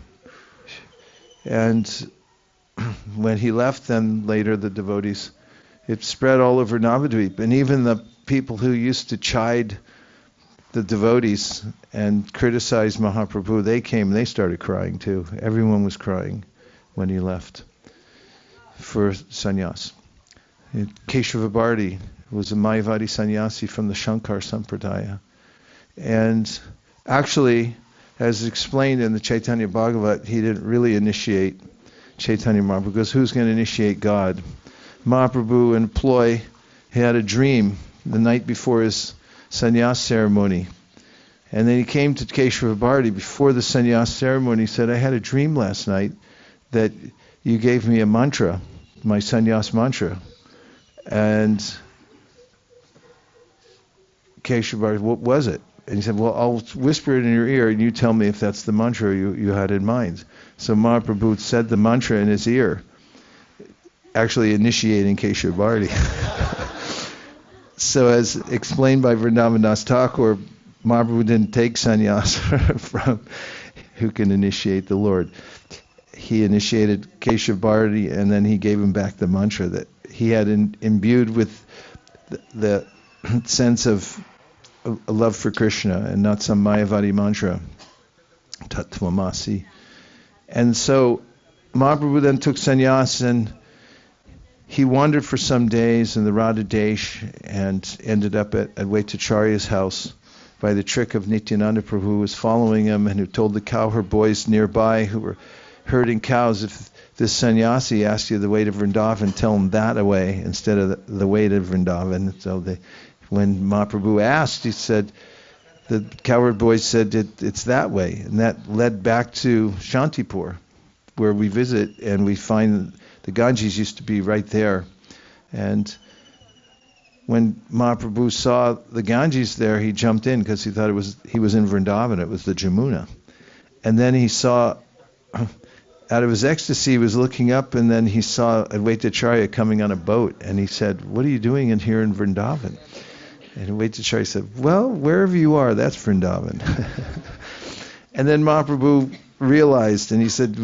And when he left, then later the devotees, it spread all over Navadvip, and even the people who used to chide the devotees and criticize Mahaprabhu, they came and they started crying too. Everyone was crying when he left for sannyas. Keshava Bharti was a Mayavadi sannyasi from the Shankar Sampradaya. And actually, as explained in the Chaitanya Bhagavat, he didn't really initiate Chaitanya Mahaprabhu, because who's going to initiate God? Mahaprabhu in ploy, he had a dream the night before his sannyas ceremony. And then he came to Keshava Bharti before the sannyas ceremony. He said, I had a dream last night that you gave me a mantra, my sannyas mantra. And Keshava Bharti, what was it? And he said, well, I'll whisper it in your ear and you tell me if that's the mantra you had in mind. So Mahaprabhu said the mantra in his ear, actually initiating Keshava Bharti. So as explained by Vrindavan Thakur, Mahaprabhu didn't take sannyas from who can initiate the Lord. He initiated Keshava Bharti, and then he gave him back the mantra that he had imbued with the sense of a love for Krishna and not some Mayavadi mantra, Tattvamasi. And so Mahaprabhu then took sannyas, and he wandered for some days in the Radha Desh and ended up at Vaitacharya's house by the trick of Nityänanda Prabhu, who was following him and who told the cowherd boys nearby who were herding cows, if this sannyasi asked you the way to Vrindavan, tell him that way instead of the way to Vrindavan. So when Mahaprabhu asked, he said, the cowherd boy said it's that way. And that led back to Śāntipura, where we visit, and we find the Ganges used to be right there. And when Mahaprabhu saw the Ganges there, he jumped in because he thought he was in Vrindavan. It was the Jamuna. And then he saw, out of his ecstasy, he was looking up, and then he saw Advaitacharya coming on a boat, and he said, "What are you doing in here in Vrindavan?" And Advaitacharya said, "Well, wherever you are, that's Vrindavan." And then Mahaprabhu realized, and he said,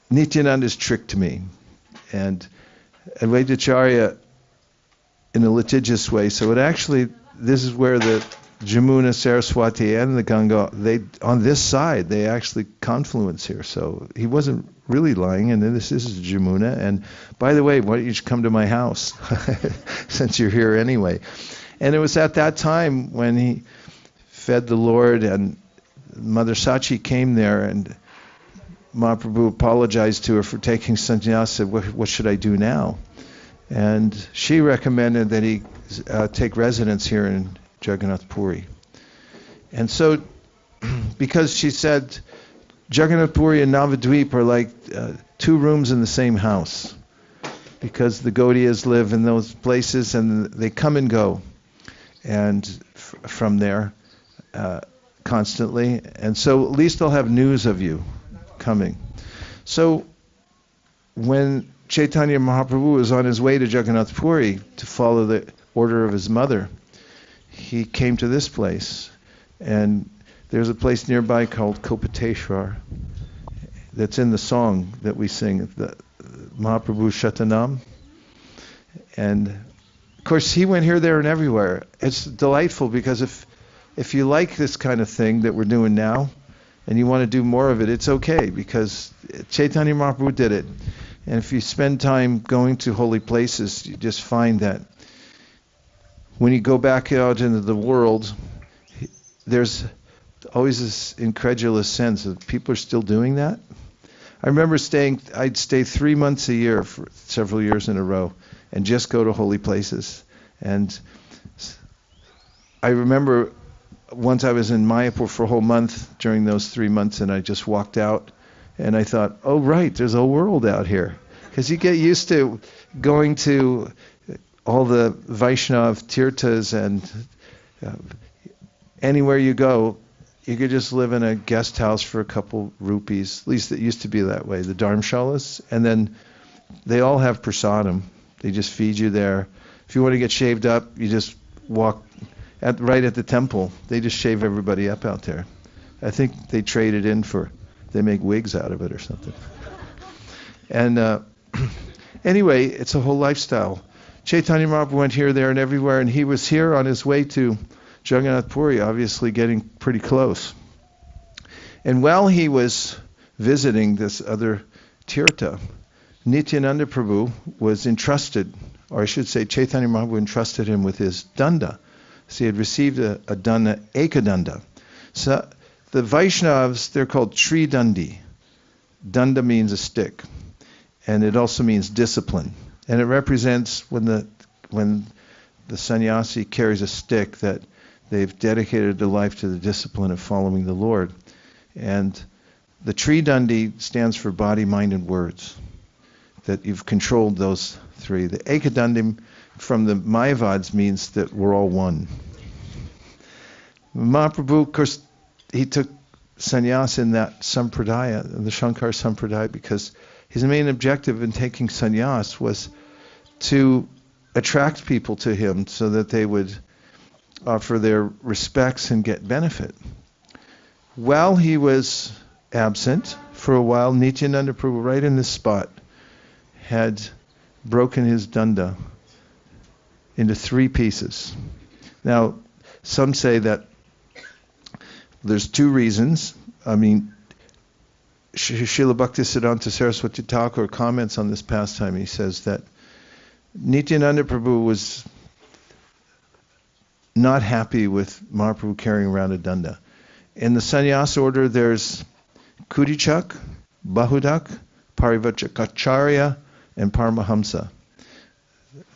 "Nityananda's tricked me." And Advaitacharya, in a litigious way, so this is where the Jamuna, Saraswati, and the Ganga, on this side, they actually confluence here. So he wasn't really lying, and then this is Jamuna. And by the way, why don't you come to my house, since you're here anyway? And it was at that time when he fed the Lord, and Mother Sachi came there, and Mahaprabhu apologized to her for taking sannyas, said, what should I do now? And she recommended that he take residence here in Jagannath Puri. And so, because she said Jagannath Puri and Navadvip are like two rooms in the same house, because the Gaudiyas live in those places and they come and go, and from there constantly. And so at least they'll have news of you coming. So when Chaitanya Mahaprabhu was on his way to Jagannath Puri to follow the order of his mother, he came to this place, and there's a place nearby called Kapateśvara that's in the song that we sing, the Mahaprabhu Shatanam. And of course he went here, there, and everywhere. It's delightful because if you like this kind of thing that we're doing now and you want to do more of it, it's okay, because Chaitanya Mahaprabhu did it. And if you spend time going to holy places, you just find that when you go back out into the world, there's always this incredulous sense of people are still doing that. I remember I'd stay 3 months a year for several years in a row and just go to holy places. And I remember once I was in Mayapur for a whole month during those 3 months, and I just walked out and I thought, oh right, there's a world out here. Because you get used to going to all the Vaishnav tirthas, and anywhere you go, you could just live in a guest house for a couple rupees. At least it used to be that way, the dharmshalas. And then they all have prasadam. They just feed you there. If you want to get shaved up, you just walk right at the temple. They just shave everybody up out there. I think they trade it in they make wigs out of it or something. And anyway, it's a whole lifestyle. Chaitanya Mahaprabhu went here, there, and everywhere, and he was here on his way to Jagannath Puri, obviously getting pretty close. And while he was visiting this other tirtha, Nityänanda Prabhu was entrusted, or I should say Chaitanya Mahaprabhu entrusted him with his danda. So he had received a danda, ekadanda. So the Vaishnavas, they're called tridandi. Danda means a stick, and it also means discipline. And it represents when the sannyasi carries a stick that they've dedicated their life to the discipline of following the Lord. And the tridandi stands for body, mind, and words, that you've controlled those three. The ekadandi from the Mayavads means that we're all one. Mahaprabhu, of course, he took sannyas in that sampradaya, the Shankar sampradaya, because his main objective in taking sannyas was to attract people to him so that they would offer their respects and get benefit. While he was absent for a while, Nityananda Prabhu, right in this spot, had broken his danda into 3 pieces. Now, some say that there's 2 reasons. I mean, Srila Bhaktisiddhanta Saraswati Thakur comments on this pastime. He says that Nityananda Prabhu was not happy with Mahaprabhu carrying around a danda. In the sannyasa order, there's Kudichak, Bahudak, Parivacharya, and Paramahamsa.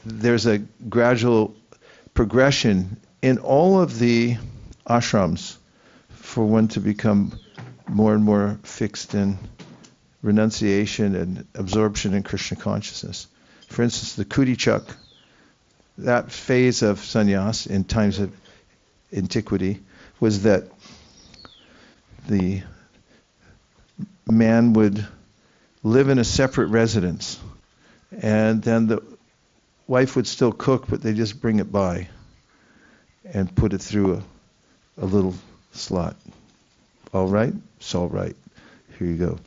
There's a gradual progression in all of the ashrams for one to become more and more fixed in renunciation and absorption in Krishna consciousness. For instance, the Kudichak, that phase of sannyas in times of antiquity was that the man would live in a separate residence, and then the wife would still cook, but they just bring it by and put it through a little slot. All right? It's all right. Here you go.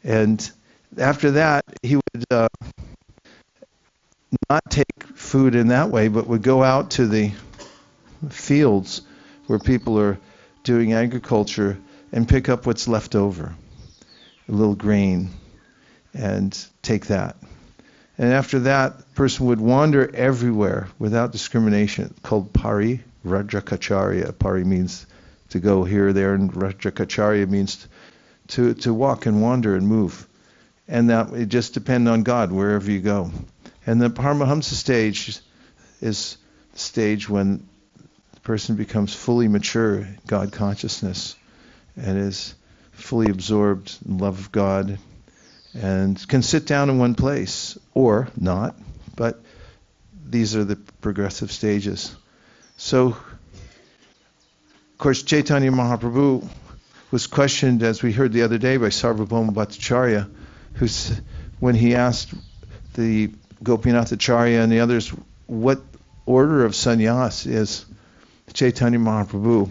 And after that, he would not take food in that way, but would go out to the fields where people are doing agriculture and pick up what's left over, a little grain, and take that. And after that, the person would wander everywhere without discrimination, called Pari Rajakacharya. Pari means to go here, there, and Rajakacharya means to walk and wander and move. And that it just depends on God wherever you go. And the Paramahamsa stage is the stage when the person becomes fully mature in God consciousness and is fully absorbed in love of God and can sit down in one place or not, but these are the progressive stages. So, of course, Chaitanya Mahaprabhu was questioned, as we heard the other day, by Sarvabhauma Bhattacharya, when he asked the Gopinath Acharya and the others, what order of sannyas is Chaitanya Mahaprabhu?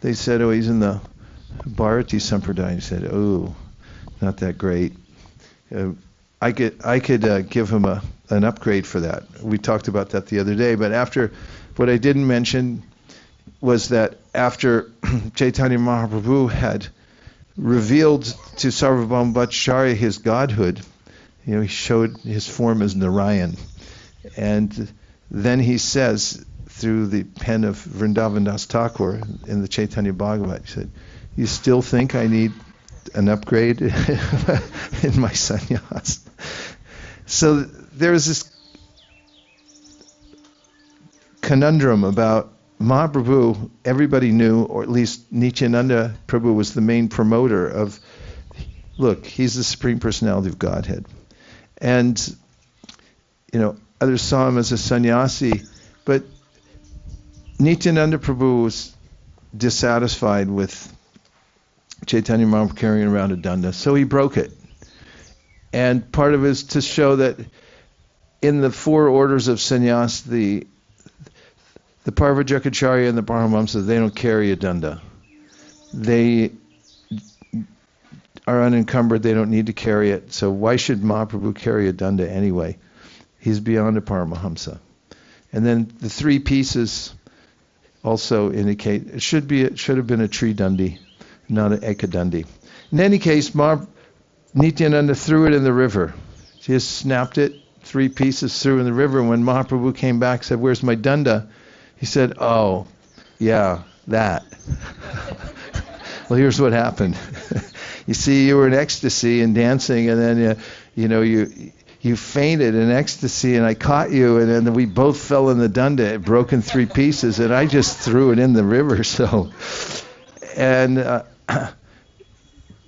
They said, oh, he's in the Bharati Sampradaya. He said, oh, not that great. I could give him an upgrade for that. We talked about that the other day, but what I didn't mention was that after Chaitanya Mahaprabhu had revealed to Sarvabhauma Bhattacharya his godhood, he showed his form as Narayan. And then he says, through the pen of Vrindavan Das Thakur in the Chaitanya Bhagavat, he said, you still think I need an upgrade in my sannyas? So there was this conundrum about Mahaprabhu. Everybody knew, or at least Nityänanda Prabhu was the main promoter of, look, he's the Supreme Personality of Godhead. And, others saw him as a sannyasi, but Nityänanda Prabhu was dissatisfied with Chaitanya Mahaprabhu carrying around a daṇḍa, so he broke it. And part of it is to show that in the four orders of sannyas, the Parvacharya and the Paramahamsa, they don't carry a daṇḍa. They are unencumbered, they don't need to carry it. So why should Mahaprabhu carry a daṇḍa anyway? He's beyond a Paramahamsa. And then the three pieces also indicate it should have been a tridandi, not an ekadandi. In any case, Nityananda threw it in the river. He just snapped it, three pieces, threw in the river. And when Mahaprabhu came back, said, "Where's my daṇḍa?" He said, "Oh, yeah, that." Well, here's what happened. You see, you were in ecstasy and dancing, and then you fainted in ecstasy, and I caught you, and then we both fell in the daṇḍa. It broke in three pieces, and I just threw it in the river. So, and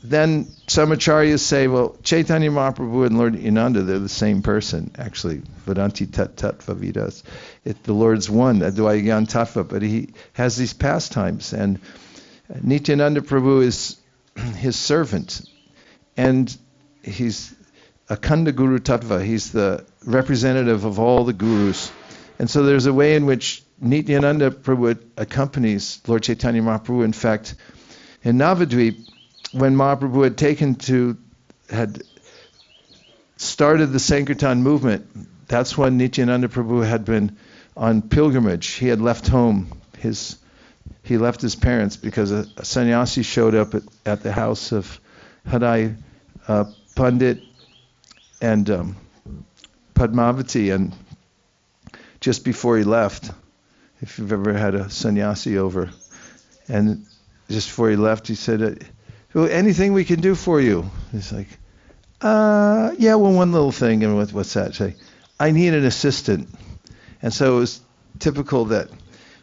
then some acharyas say, well, Chaitanya Mahaprabhu and Lord Nityänanda, they're the same person, actually. Vedanti tat tattva vidas. The Lord's one, Advaiyan tattva, but he has these pastimes, and Nityänanda Prabhu is his servant, and he's a Khanda Guru Tattva. He's the representative of all the gurus. And so there's a way in which Nityänanda Prabhu accompanies Lord Chaitanya Mahaprabhu. In fact, in Navadvip, when Mahaprabhu had started the Sankirtan movement, that's when Nityänanda Prabhu had been on pilgrimage. He had left home. He left his parents because a sannyasi showed up at the house of Hadai Pandit and Padmavati, and just before he left, if you've ever had a sannyasi over, and just before he left, he said, well, anything we can do for you? He's like, yeah, well, one little thing. And what's that? Say, I need an assistant. And so it was typical that,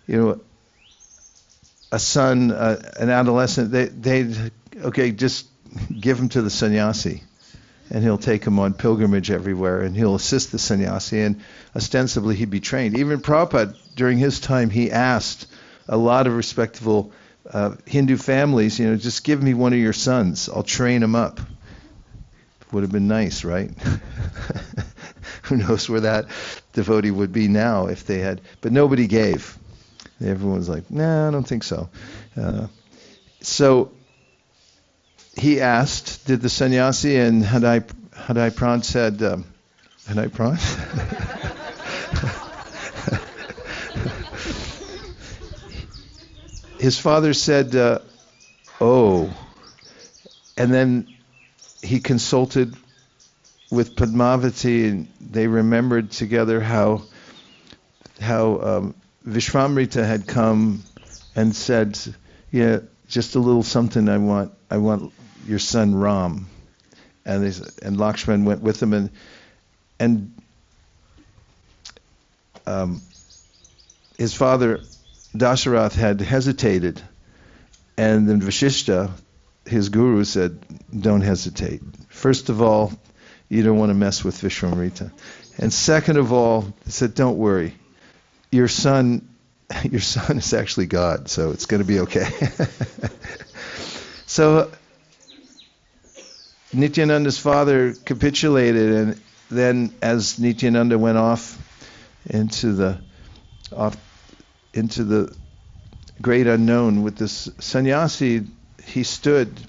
a son, an adolescent, they'd just give him to the sannyasi, and he'll take him on pilgrimage everywhere, and he'll assist the sannyasi, and ostensibly he'd be trained. Even Prabhupada, during his time, he asked a lot of respectable Hindu families, just give me one of your sons, I'll train him up. Would have been nice, right? Who knows where that devotee would be now if they had, but nobody gave. Everyone was like, nah, I don't think so. So he asked, did the sannyasi, and Hadai Pran said, Hadai Pran? His father said, oh. And then he consulted with Padmavati, and they remembered together how Vishvamrita had come and said, yeah, just a little something I want your son Ram. And Lakshman went with him, and his father Dasarath had hesitated, and then Vashishta, his guru, said, don't hesitate. First of all, you don't want to mess with Vishvamrita. And second of all, he said, don't worry. Your son is actually God, so it's going to be okay. So Nityananda's father capitulated, and then as Nityananda went off into the great unknown with this sannyasi, he stood,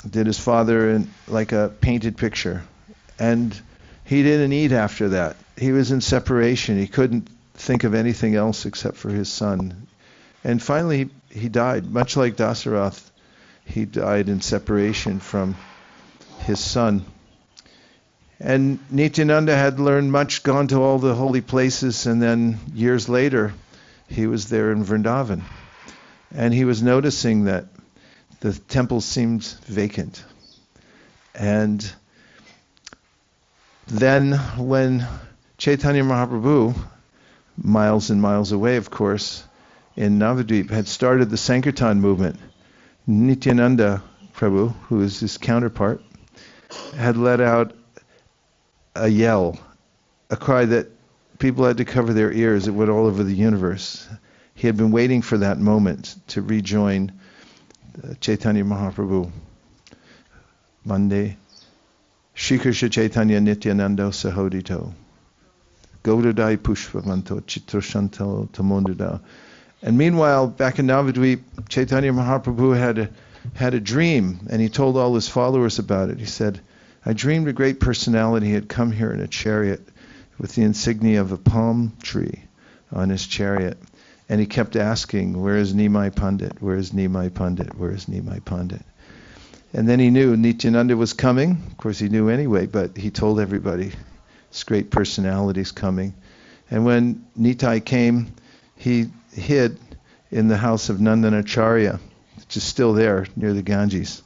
did his father in like a painted picture, and he didn't eat after that. He was in separation. He couldn't think of anything else except for his son. And finally he died, much like Dasarath. He died in separation from his son. And Nityananda had learned much, gone to all the holy places, and then years later he was there in Vrindavan. And he was noticing that the temple seemed vacant. And then when Chaitanya Mahaprabhu, miles and miles away, of course, in Navadvip, had started the Sankirtan movement, Nityananda Prabhu, who is his counterpart, had let out a yell, a cry that people had to cover their ears. It went all over the universe. He had been waiting for that moment to rejoin Chaitanya Mahaprabhu. Monday, Shri Krishna Chaitanya Nityananda Sahodito. Gaudadai Pushpavanto Chitrashanto Tamondada. And meanwhile, back in Navadvip, Chaitanya Mahaprabhu had a dream, and he told all his followers about it. He said, I dreamed a great personality had come here in a chariot with the insignia of a palm tree on his chariot. And he kept asking, where is Nimai Pandit? Where is Nimai Pandit? Where is Nimai Pandit? And then he knew Nityananda was coming. Of course, he knew anyway, but he told everybody, this great personality's coming. And when Nitai came, he hid in the house of Nandanacharya, which is still there near the Ganges.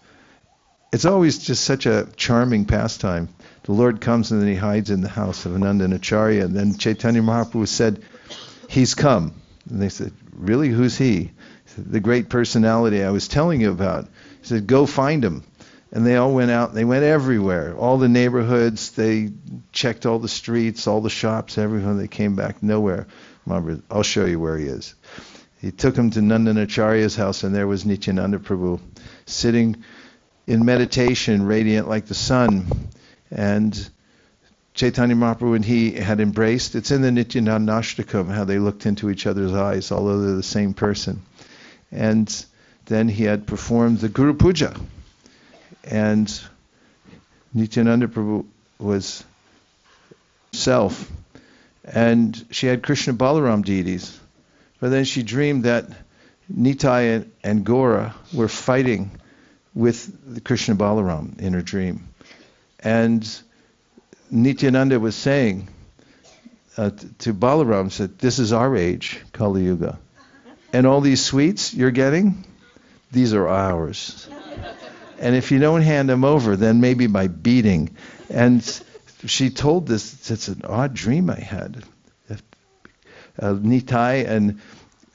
It's always just such a charming pastime. The Lord comes and then he hides in the house of Nandanacharya. And then Chaitanya Mahaprabhu said, he's come. And they said, really, who's he? He said, the great personality I was telling you about. He said, go find him. And they all went out, they went everywhere, all the neighborhoods, they checked all the streets, all the shops, everyone. They came back, nowhere. Mahaprabhu, I'll show you where he is. He took him to Nandanacharya's house, and there was Nityananda Prabhu, sitting in meditation, radiant like the sun. And Chaitanya Mahaprabhu and he had embraced. It's in the Nityanandashtakam, how they looked into each other's eyes, although they're the same person. And then he had performed the Guru Puja. And Nityananda Prabhu was self. And she had Krishna Balaram deities. But then she dreamed that Nitai and Gora were fighting with the Krishna Balaram in her dream. And Nityananda was saying to Balaram, said, this is our age, Kali Yuga. And all these sweets you're getting, these are ours. And if you don't hand him over, then maybe by beating. And she told this, it's an odd dream I had. Nitai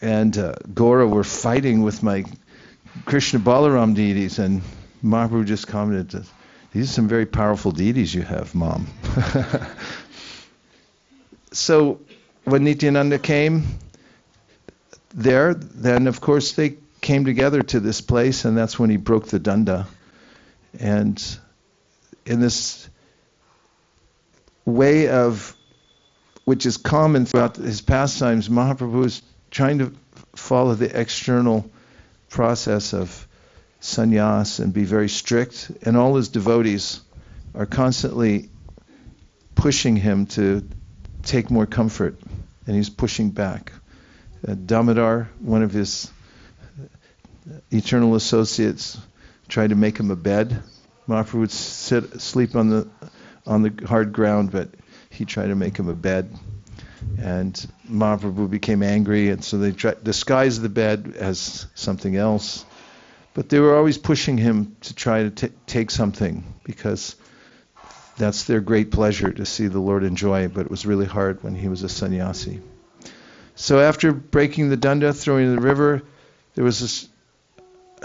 and Gaura were fighting with my Krishna Balaram deities, and Mahaprabhu just commented, these are some very powerful deities you have, Mom. So when Nityananda came there, then of course they came together to this place, and that's when he broke the daṇḍa. And in this way of, which is common throughout his pastimes, Mahaprabhu is trying to follow the external process of sannyas and be very strict, and all his devotees are constantly pushing him to take more comfort, and he's pushing back. Damodar, one of his eternal associates, tried to make him a bed. Mahaprabhu would sleep on the hard ground, but he tried to make him a bed. And Mahaprabhu became angry, and so they tried to disguise the bed as something else. But they were always pushing him to try to take something, because that's their great pleasure, to see the Lord enjoy, but it was really hard when he was a sannyasi. So after breaking the daṇḍa, throwing in the river, there was a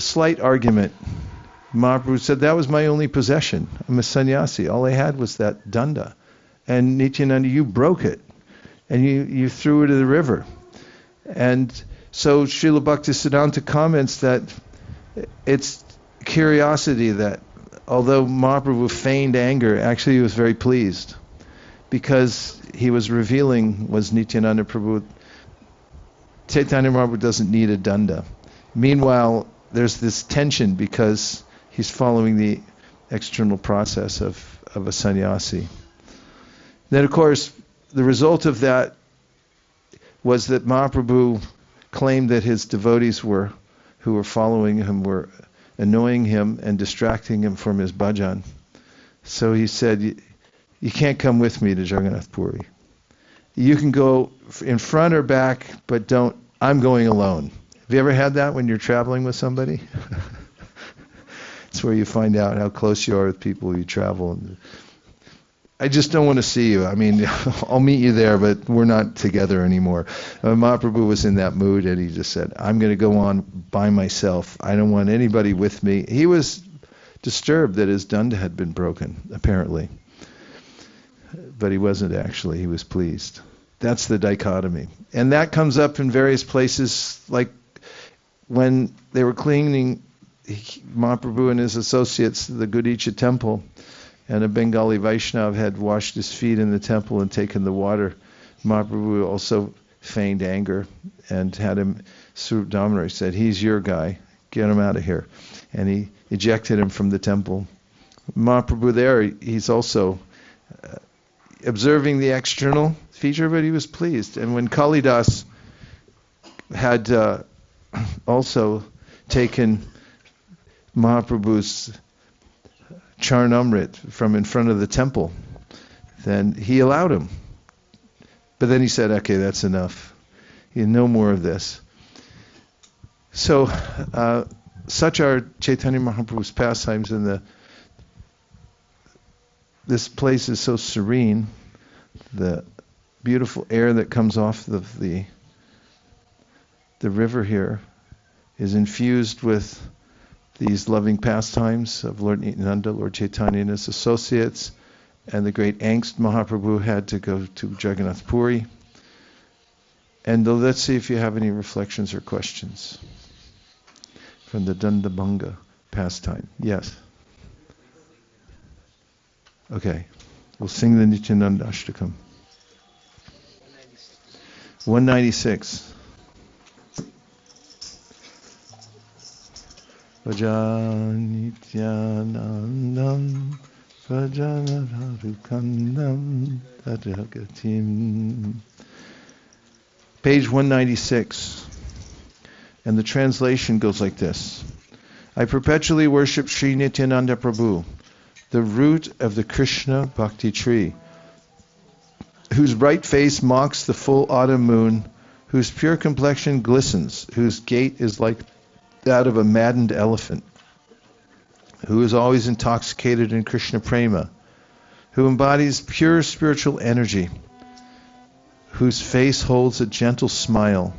slight argument. Mahaprabhu said, that was my only possession. I'm a sannyasi. All I had was that daṇḍa. And Nityananda, you broke it, and you threw it in the river. And so Srila Bhaktisiddhanta comments that it's curiosity that although Mahaprabhu feigned anger, actually he was very pleased, because he was revealing, was Nityananda Prabhu, Chaitanya Mahaprabhu doesn't need a daṇḍa. Meanwhile, there's this tension because he's following the external process of a sannyasi. Then, of course, the result of that was that Mahaprabhu claimed that his devotees who were following him were annoying him and distracting him from his bhajan. So he said, you can't come with me to Jagannath Puri. You can go in front or back, but I'm going alone. Have you ever had that when you're traveling with somebody? It's where you find out how close you are with people you travel. I just don't want to see you. I mean, I'll meet you there, but we're not together anymore. Mahaprabhu was in that mood, and he just said, I'm going to go on by myself. I don't want anybody with me. He was disturbed that his daṇḍa had been broken, apparently. But he wasn't actually. He was pleased. That's the dichotomy. And that comes up in various places, like when they were cleaning Mahaprabhu and his associates, the Gudicha temple, and a Bengali Vaishnava had washed his feet in the temple and taken the water. Mahaprabhu also feigned anger and had him, Swarup Damodar said, he's your guy, get him out of here. And he ejected him from the temple. Mahaprabhu there, he's also observing the external feature, but he was pleased. And when Kalidas had also taken Mahaprabhu's Charnamrit from in front of the temple, then he allowed him. But then he said, okay, that's enough. No more of this. So, such are Chaitanya Mahaprabhu's pastimes, and this place is so serene. The beautiful air that comes off the river here is infused with these loving pastimes of Lord Nityananda, Lord Chaitanya and his associates, and the great angst Mahaprabhu had to go to Jagannath Puri. And let's see if you have any reflections or questions from the Dandabhanga pastime. Yes? Okay. We'll sing the Nityananda Ashtakam. 196. Vajanityanandam Vajanararukandam Tadagatim. Page 196. And the translation goes like this. I perpetually worship Śrī Nityänanda Prabhu, the root of the Krishna Bhakti tree, whose bright face mocks the full autumn moon, whose pure complexion glistens, whose gait is like that of a maddened elephant, who is always intoxicated in Krishna Prema, who embodies pure spiritual energy, whose face holds a gentle smile,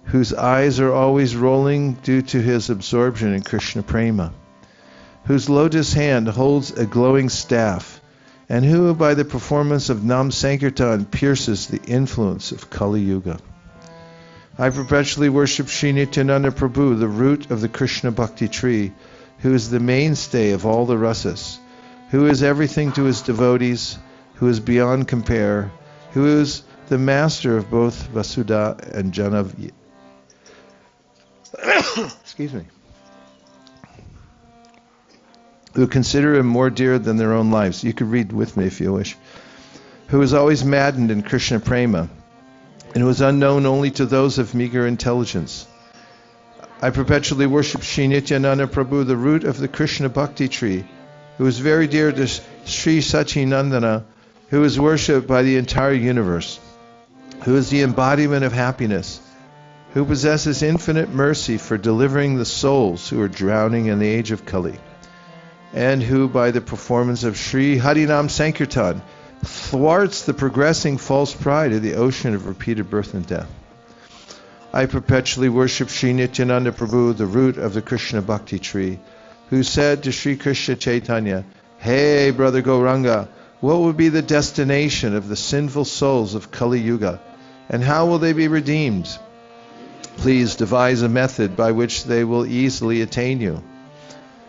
whose eyes are always rolling due to his absorption in Krishna Prema, whose lotus hand holds a glowing staff, and who by the performance of Nam Sankirtan pierces the influence of Kali Yuga. I perpetually worship Śrī Nityänanda Prabhu, the root of the Krishna Bhakti tree, who is the mainstay of all the rasas, who is everything to his devotees, who is beyond compare, who is the master of both Vasudha and Janav. Excuse me. Who consider him more dear than their own lives. You could read with me if you wish. Who is always maddened in Krishna Prema, and who is unknown only to those of meager intelligence. I perpetually worship Śrī Nityänanda Prabhu, the root of the Krishna Bhakti tree, who is very dear to Sri Satchinandana, who is worshipped by the entire universe, who is the embodiment of happiness, who possesses infinite mercy for delivering the souls who are drowning in the age of Kali, and who by the performance of Sri Harinam Sankirtan thwarts the progressing false pride of the ocean of repeated birth and death. I perpetually worship Śrī Nityänanda Prabhu, the root of the Krishna Bhakti tree, who said to Sri Krishna Chaitanya, "Hey, brother Gauranga, what will be the destination of the sinful souls of Kali Yuga, and how will they be redeemed? Please devise a method by which they will easily attain you."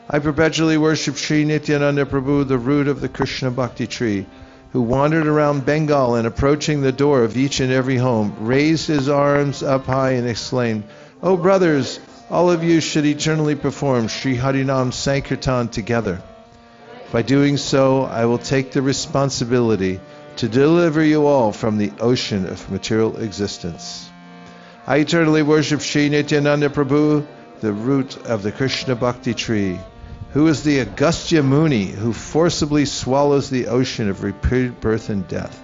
I perpetually worship Śrī Nityänanda Prabhu, the root of the Krishna Bhakti tree, who wandered around Bengal and approaching the door of each and every home, raised his arms up high and exclaimed, "O brothers, all of you should eternally perform Sri Harinam Sankirtan together. By doing so, I will take the responsibility to deliver you all from the ocean of material existence." I eternally worship Śrī Nityänanda Prabhu, the root of the Krishna Bhakti tree, who is the Agastya Muni who forcibly swallows the ocean of repeated birth and death,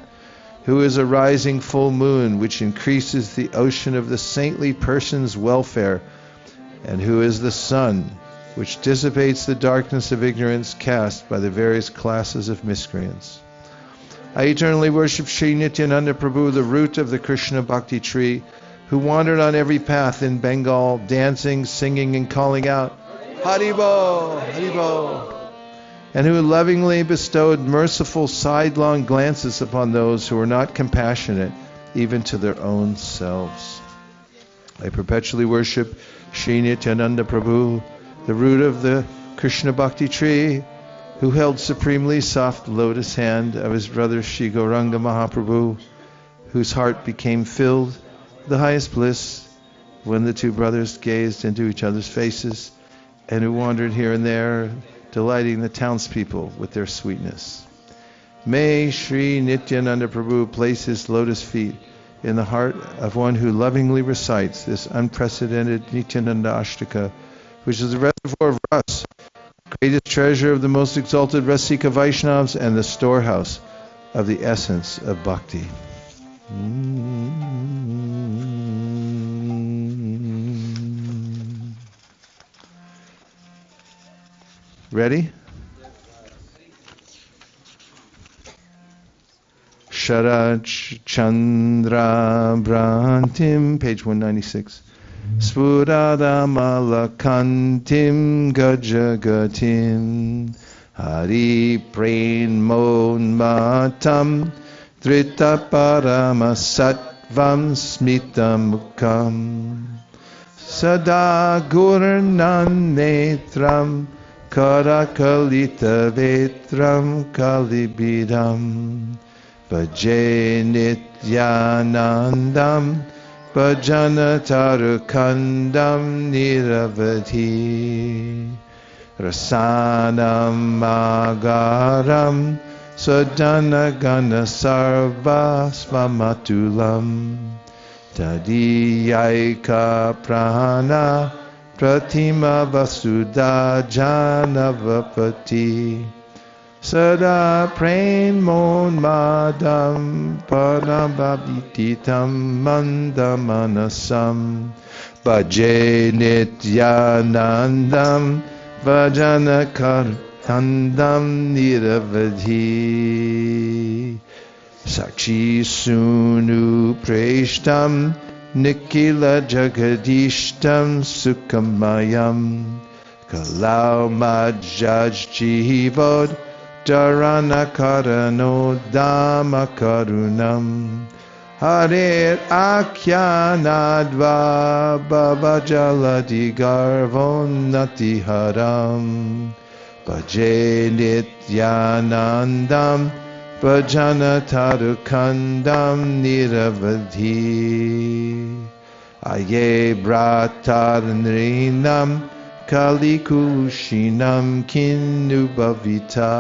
who is a rising full moon which increases the ocean of the saintly person's welfare, and who is the sun which dissipates the darkness of ignorance cast by the various classes of miscreants. I eternally worship Śrī Nityänanda Prabhu, the root of the Krishna Bhakti tree, who wandered on every path in Bengal, dancing, singing, and calling out, "Haribo, Haribo," and who lovingly bestowed merciful sidelong glances upon those who were not compassionate even to their own selves. I perpetually worship Śrī Nityänanda Prabhu, the root of the Krishna Bhakti tree, who held supremely soft lotus hand of his brother Sri Gauranga Mahaprabhu, whose heart became filled with the highest bliss when the two brothers gazed into each other's faces, and who wandered here and there, delighting the townspeople with their sweetness. May Śrī Nityänanda Prabhu place his lotus feet in the heart of one who lovingly recites this unprecedented Nityananda Ashtaka, which is the reservoir of ras, greatest treasure of the most exalted Rasika Vaishnavas, and the storehouse of the essence of bhakti. Ready? Sharad Chandra Brantim, page 196. Spuradamalakantim Gajagatim Hari Pranmon Matam Dritaparama Sattvam Smitamukam Sada Gurnan Netram Karakalita Vetram Kalibidam Bhaje Nityanandam Bhajana Tarukandam Niravati Rasanam Magaram Sadanagana Sarva Smamatulam Tadiyaika Prana Pratima Vasudha Janavapati Sada Pranmon Madam Paramabhititam Mandamanasam Bhaje Nityanandam Bhajana Kartandam Niravadhi Sakshi Sunu Preshtam Nikila Jagadishtam Sukhamayam Kalau Majaj Jivod Dharana Karano Dhamma Karunam Hare Akyanadva Baba Jaladi Garvon Natiharam Bhaje Nityanandam Bhajana Tarukandam Niravadhi Aye Bratarnrinam Kalikushinam Kinubhavita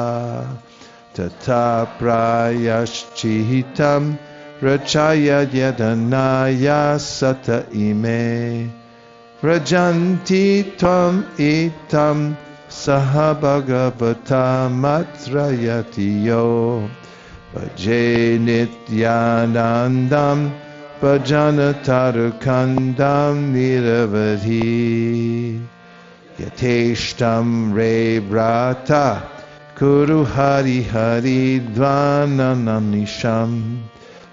Tata Prayaschitam Rachaya Yadanaya Sata Ime Rajanti Tvam Itam Sahabhagavata Matrayatiyo Bhaje Nityanandam Bhajana Tarukandam Niravadhi Yateshtam Rebrata Kuru Hari Hari Dvanananisham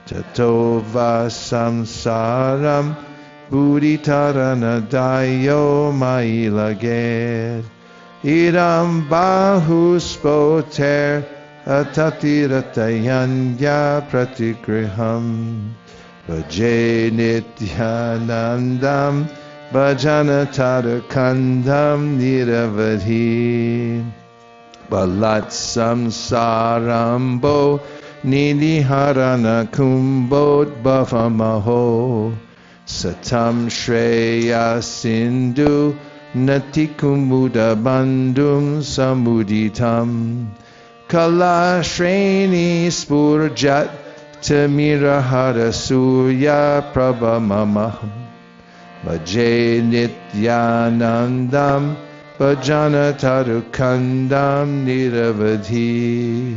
Tato Vasamsaram Buddhitaranadayo Mailager Idam Bahuspoter Atatiratayanya Pratigriham Bhaje Nityanandam Bhajana Tarakandam Niravadhi Balat Samsarambo Nidhiharana Kumbod Bhavamaho Satam Shreya Sindhu Natikumuda Bandum Samuditam Kala Shreni Spurjat Tamirahara Surya Prabhamamaham Bhaje Nityanandam Bhajana Tarukandam Niravadhi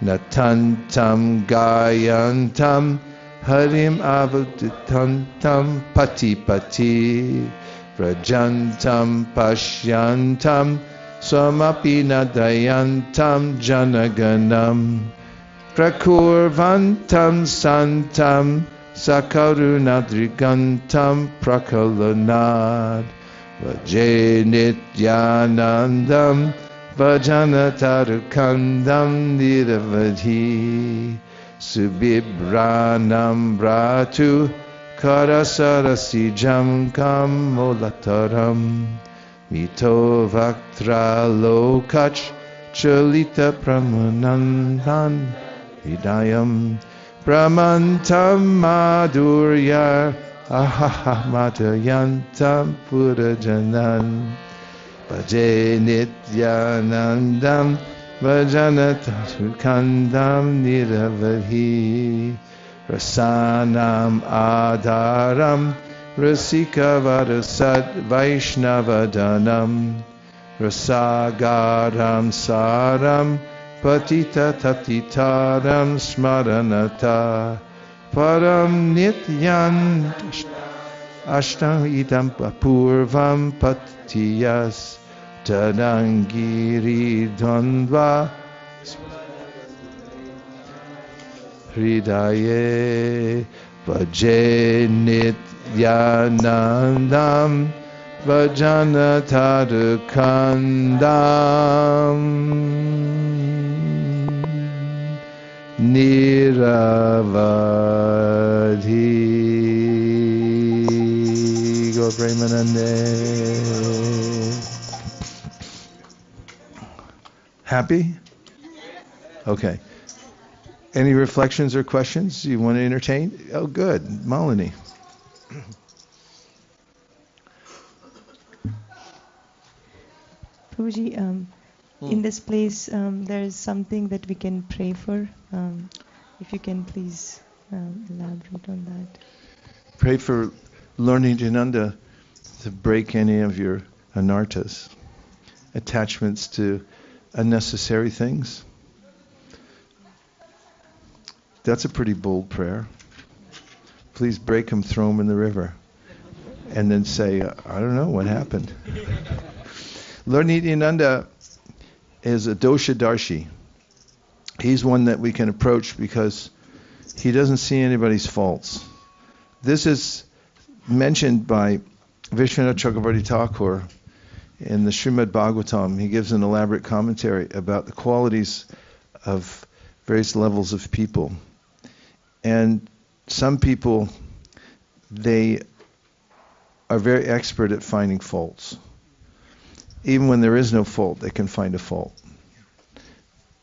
Natantam Gayantam Harim Avaditantam Pati Pati Vrajantam Pashyantam Swamapi Nadayantam Janaganam Prakurvantam Santam Sakarunadrigantam Prakalanad Bhaje Nityanandam Bhajana Tarukandam Niravadhi Subibranam Bratu Karasarasijam Kam Molataram Mito Vaktra Lokach Chalita Pramanandan Hidayam Brahmantam Madhurya Ahaha Matayantam Purajanan Bhaje Nityanandam Bhajana Tarukandam Niravadhi Rasanam Adharam Rasika Varasad Vaishnavadanam Rasagaram Saram Patita Tatitaram Smaranata Param Nityan Ashtam Idam Purvam Patiyas Tadangiri Dhandva Hridaye Bhaje Nityanandam Bhajana Tarukandam Niravadhi Gaur Premanande. Happy? Okay. Any reflections or questions you want to entertain? Oh, good. Malini. Prabhuji, in this place, there is something that we can pray for. If you can please elaborate on that. Pray for Lord Nityänanda to break any of your anarthas, attachments to unnecessary things. That's a pretty bold prayer. Please break them, throw them in the river. And then say, I don't know what happened. Lord Nityananda is a doshadarshi. He's one that we can approach because he doesn't see anybody's faults. This is mentioned by Vishwanath Chakravarti Thakur in the Srimad Bhagavatam. He gives an elaborate commentary about the qualities of various levels of people. And some people, they are very expert at finding faults. Even when there is no fault, they can find a fault.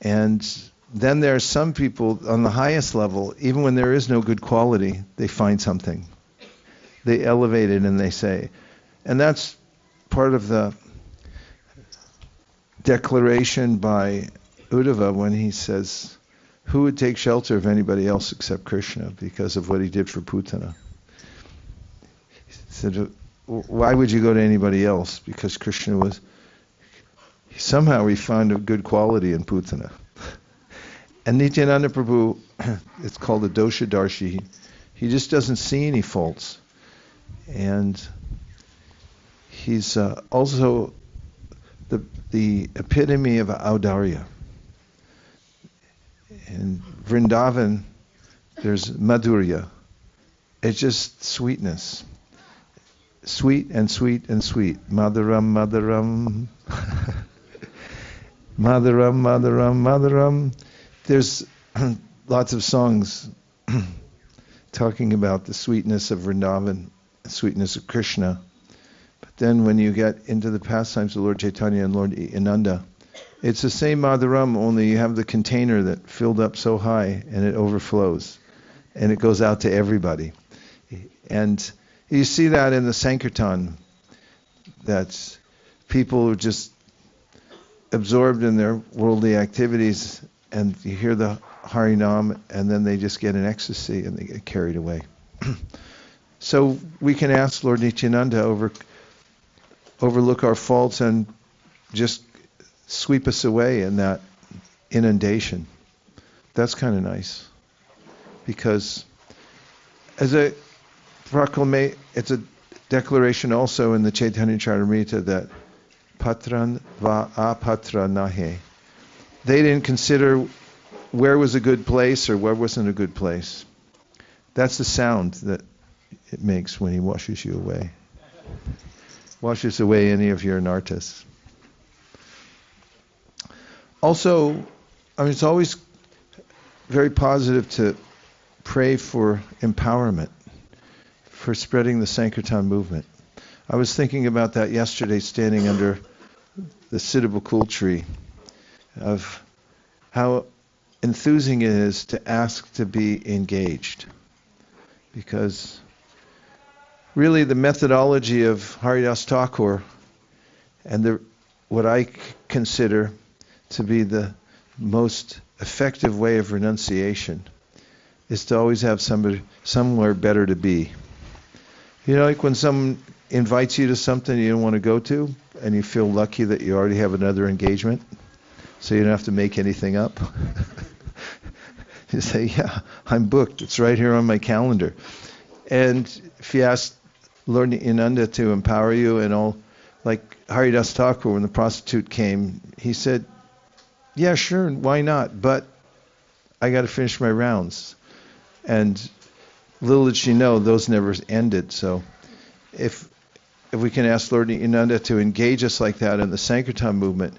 And then there are some people on the highest level, even when there is no good quality, they find something. They elevate it and they say, and that's part of the declaration by Uddhava when he says, who would take shelter of anybody else except Krishna because of what he did for Putana? He said, why would you go to anybody else? Because Krishna was, somehow he found a good quality in Putana. And Nityananda Prabhu, it's called a doshadarshi. He just doesn't see any faults. And he's also the epitome of Audarya. In Vrindavan, there's Madhurya. It's just sweetness. Sweet and sweet and sweet. Madhuram, Madhuram. Madhuram, Madhuram, Madhuram. There's lots of songs talking about the sweetness of Vrindavan, the sweetness of Krishna. But then when you get into the pastimes of Lord Chaitanya and Lord Nityananda, it's the same Madhuram, only you have the container that filled up so high and it overflows. And it goes out to everybody. And you see that in the Sankirtan, that people are just absorbed in their worldly activities, and you hear the Harinam, and then they just get an ecstasy and they get carried away. So we can ask Lord Nityananda overlook our faults and just sweep us away in that inundation. That's kind of nice. Because as a proclamation, it's a declaration also in the Chaitanya Charitamrita that patran va apatra nahe. They didn't consider where was a good place or where wasn't a good place. That's the sound that it makes when he washes you away. Washes away any of your anarthas. Also, it's always very positive to pray for empowerment, for spreading the Sankirtan movement. I was thinking about that yesterday standing under the Siddhabakul tree, of how enthusing it is to ask to be engaged. Because really the methodology of Haridas Thakur and what I consider to be the most effective way of renunciation is to always have somewhere better to be. You know, like when someone invites you to something you don't want to go to, and you feel lucky that you already have another engagement, so you don't have to make anything up. You say, yeah, I'm booked. It's right here on my calendar. And if you ask Lord Nityananda to empower you and all, like Haridas Thakur, when the prostitute came, he said, yeah, sure, why not? But I got to finish my rounds. And little did she know, those never ended. So if we can ask Lord Nityananda to engage us like that in the Sankirtan movement,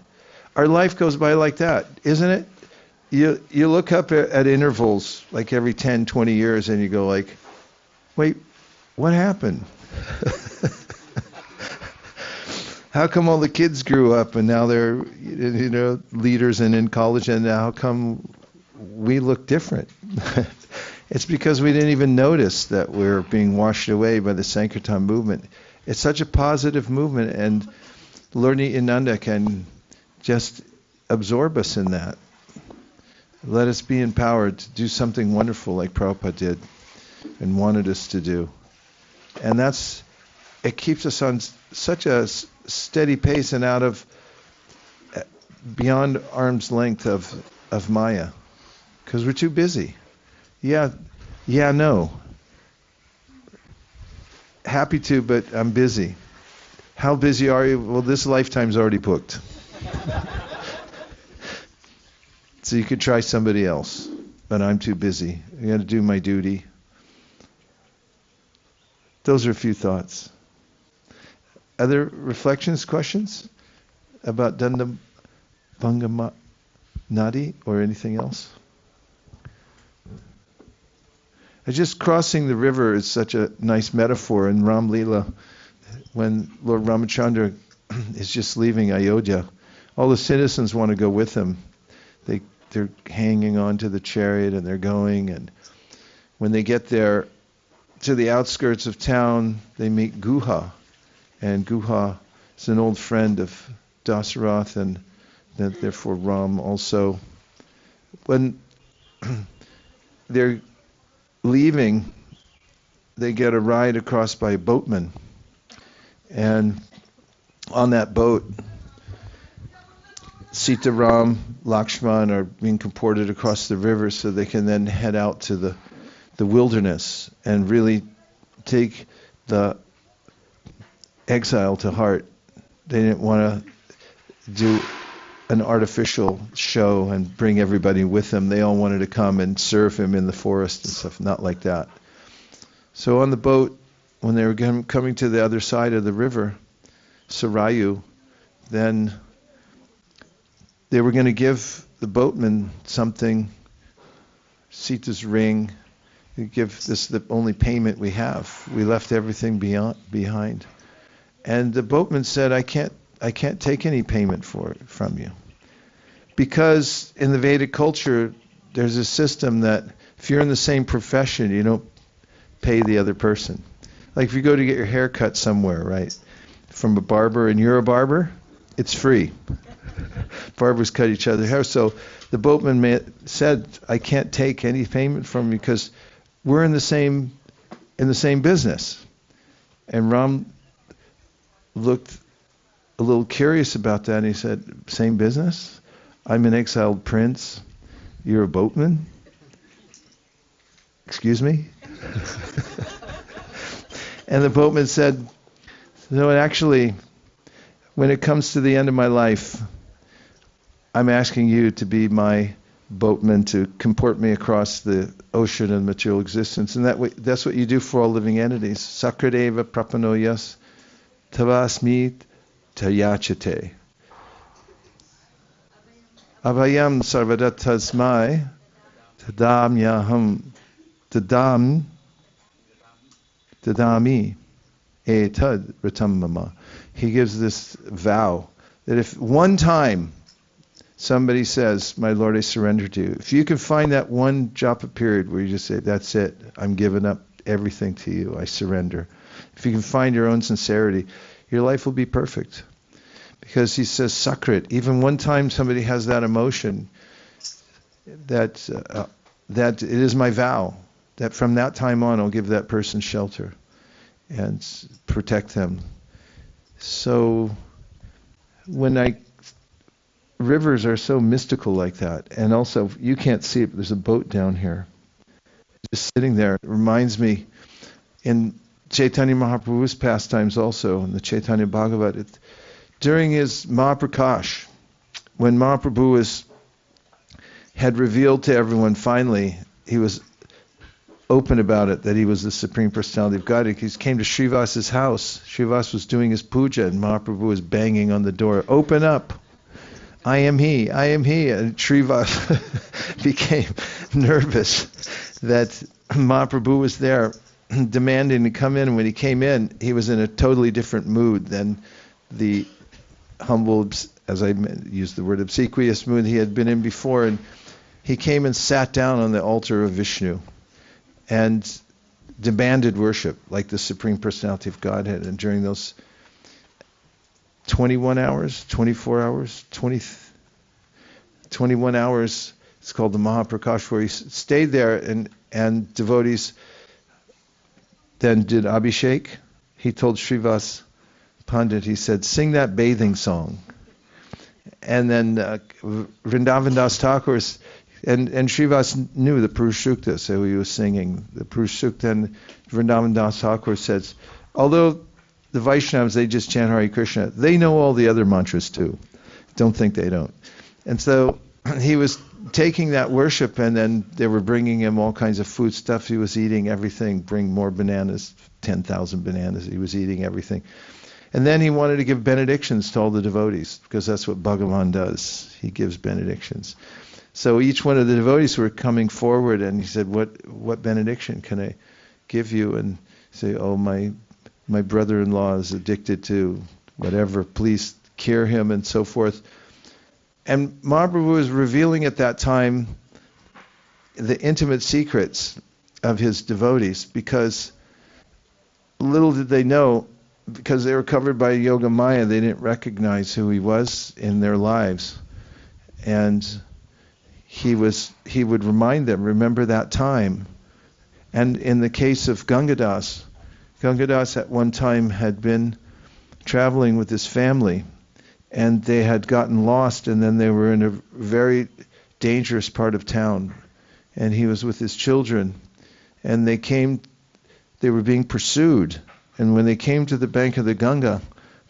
our life goes by like that, isn't it? You look up at intervals, like every 10, 20 years, and you go like, wait, what happened? How come all the kids grew up and now they're, leaders and in college, and now how come we look different? It's because we didn't even notice that we're being washed away by the Sankirtan movement. It's such a positive movement, and Lord Nityananda can just absorb us in that. Let us be empowered to do something wonderful like Prabhupada did and wanted us to do. And it keeps us on such a steady pace and out of beyond arm's length of Maya, because we're too busy. No. Happy to, but I'm busy. How busy are you? Well, this lifetime's already booked. So you could try somebody else, but I'm too busy. I got to do my duty. Those are a few thoughts. Other reflections, questions about Dandabhanga Nadi or anything else? Just crossing the river is such a nice metaphor in Ram Leela. When Lord Ramachandra is just leaving Ayodhya, all the citizens want to go with him. They're hanging on to the chariot and they're going, and when they get there to the outskirts of town, they meet Guha, and Guha is an old friend of Dasarath and therefore Ram also. When they're leaving, they get a ride across by a boatman, and on that boat, Sita, Ram, Lakshman are being comported across the river so they can then head out to the wilderness and really take the exile to heart. They didn't want to do an artificial show and bring everybody with them. They all wanted to come and serve him in the forest and stuff, not like that. So on the boat, when they were coming to the other side of the river, Sarayu, then they were going to give the boatman something, Sita's ring. Give this the only payment we have. We left everything behind. And the boatman said, I can't take any payment for it from you. Because in the Vedic culture, there's a system that if you're in the same profession, you don't pay the other person. Like if you go to get your hair cut somewhere, right, from a barber and you're a barber, it's free. Barbers cut each other's hair. So the boatman said, I can't take any payment from you because we're in the same business. And Ram looked a little curious about that, and he said, same business? I'm an exiled prince. You're a boatman? Excuse me? And the boatman said, no, actually, when it comes to the end of my life, I'm asking you to be my boatman to comport me across the ocean of material existence. And that's what you do for all living entities. Sakradeva prapanoyas tavasmi tayachate. Abhayam sarvada tasmai tadamyaham tadami etad ritam mama. He gives this vow that if one time somebody says, my Lord, I surrender to you, if you can find that one japa period where you just say, that's it, I'm giving up everything to you, I surrender. If you can find your own sincerity, your life will be perfect. Because he says, sakrit, even one time somebody has that emotion, that it is my vow, that from that time on I'll give that person shelter and protect them. So rivers are so mystical like that, and also you can't see it, but there's a boat down here just sitting there. It reminds me in Chaitanya Mahaprabhu's pastimes also, in the Chaitanya Bhagavat, during his Mahaprakash, when Mahaprabhu had revealed to everyone finally, he was open about it, that he was the Supreme Personality of Godhead. He came to Srivas's house. Srivas was doing his puja, and Mahaprabhu was banging on the door, open up, I am he, I am he. And Srivas became nervous that Mahaprabhu was there demanding to come in. And when he came in, he was in a totally different mood than the humble, as I used the word, obsequious mood he had been in before. And he came and sat down on the altar of Vishnu and demanded worship like the Supreme Personality of Godhead. And during those 21 hours, 24 hours, 21 hours, it's called the Mahaprakash, where he stayed there, and devotees then did Abhishek. He told Srivas Pandit, he said, sing that bathing song. And then Vrindavan Das Thakur, and Srivas knew the Purushukta, so he was singing the Purushukta, and Vrindavan Das Thakur says, although the Vaishnavas, they just chant Hare Krishna. They know all the other mantras too. Don't think they don't. And so he was taking that worship, and then they were bringing him all kinds of food stuff. He was eating everything. Bring more bananas, 10,000 bananas. He was eating everything. And then he wanted to give benedictions to all the devotees, because that's what Bhagavan does. He gives benedictions. So each one of the devotees were coming forward, and he said, what benediction can I give you? And say, oh, my brother-in-law is addicted to whatever, please cure him, and so forth. And Mahāprabhu was revealing at that time the intimate secrets of his devotees, because little did they know, because they were covered by Yoga Maya, they didn't recognize who he was in their lives. And he would remind them, remember that time. And in the case of Gangadas at one time had been traveling with his family, and they had gotten lost, and then they were in a very dangerous part of town, and he was with his children, and they were being pursued, and when they came to the bank of the Ganga,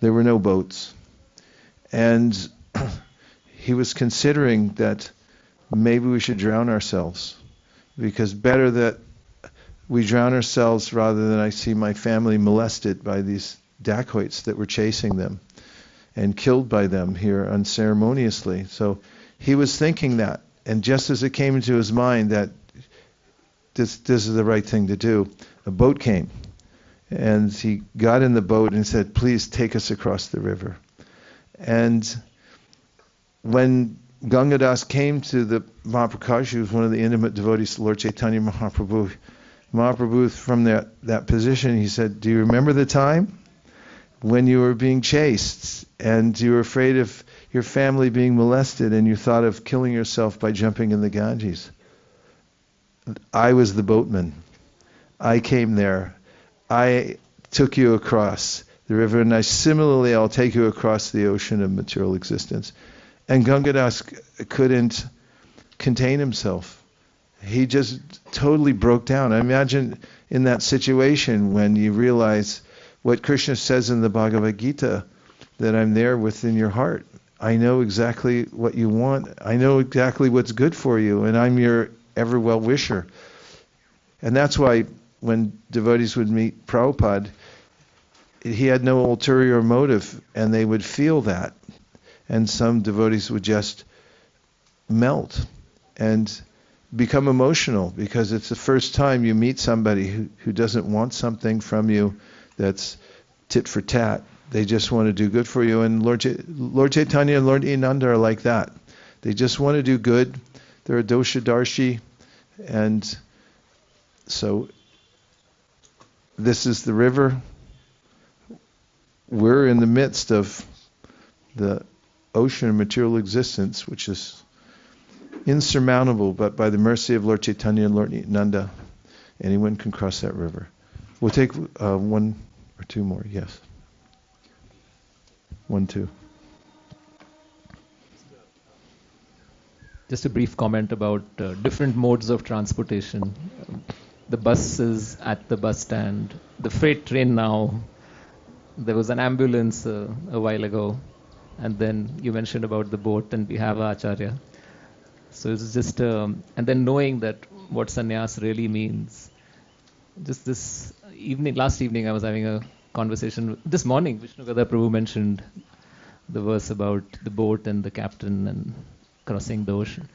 there were no boats, and he was considering that maybe we should drown ourselves, because better that we drown ourselves rather than I see my family molested by these dacoits that were chasing them and killed by them here unceremoniously. So he was thinking that, and just as it came into his mind that this is the right thing to do, a boat came, and he got in the boat and said, please take us across the river. And when Gangadas came to the Mahaprabhu, who was one of the intimate devotees to Lord Chaitanya Mahaprabhu, from that position, he said, do you remember the time when you were being chased and you were afraid of your family being molested and you thought of killing yourself by jumping in the Ganges? I was the boatman. I came there. I took you across the river, and I'll take you across the ocean of material existence. And Gangadas couldn't contain himself. He just totally broke down. I imagine in that situation when you realize what Krishna says in the Bhagavad Gita, that I'm there within your heart. I know exactly what you want. I know exactly what's good for you, and I'm your ever well-wisher. And that's why when devotees would meet Prabhupada, he had no ulterior motive, and they would feel that. And some devotees would just melt and become emotional, because it's the first time you meet somebody who doesn't want something from you that's tit for tat. They just want to do good for you. And Lord Chaitanya and Lord Nityänanda are like that. They just want to do good. They're a doshadarshi. And so this is the river. We're in the midst of the ocean of material existence, which is insurmountable, but by the mercy of Lord Chaitanya and Lord Nityänanda, anyone can cross that river. We'll take one or two more, yes. 1, 2. Just a brief comment about different modes of transportation. The buses at the bus stand, the freight train now. There was an ambulance a while ago, and then you mentioned about the boat, and we have Acharya. So it's just, and then knowing that what sannyas really means. Just last evening I was having a conversation. This morning, Vishnu-Gada Prabhu mentioned the verse about the boat and the captain and crossing the ocean.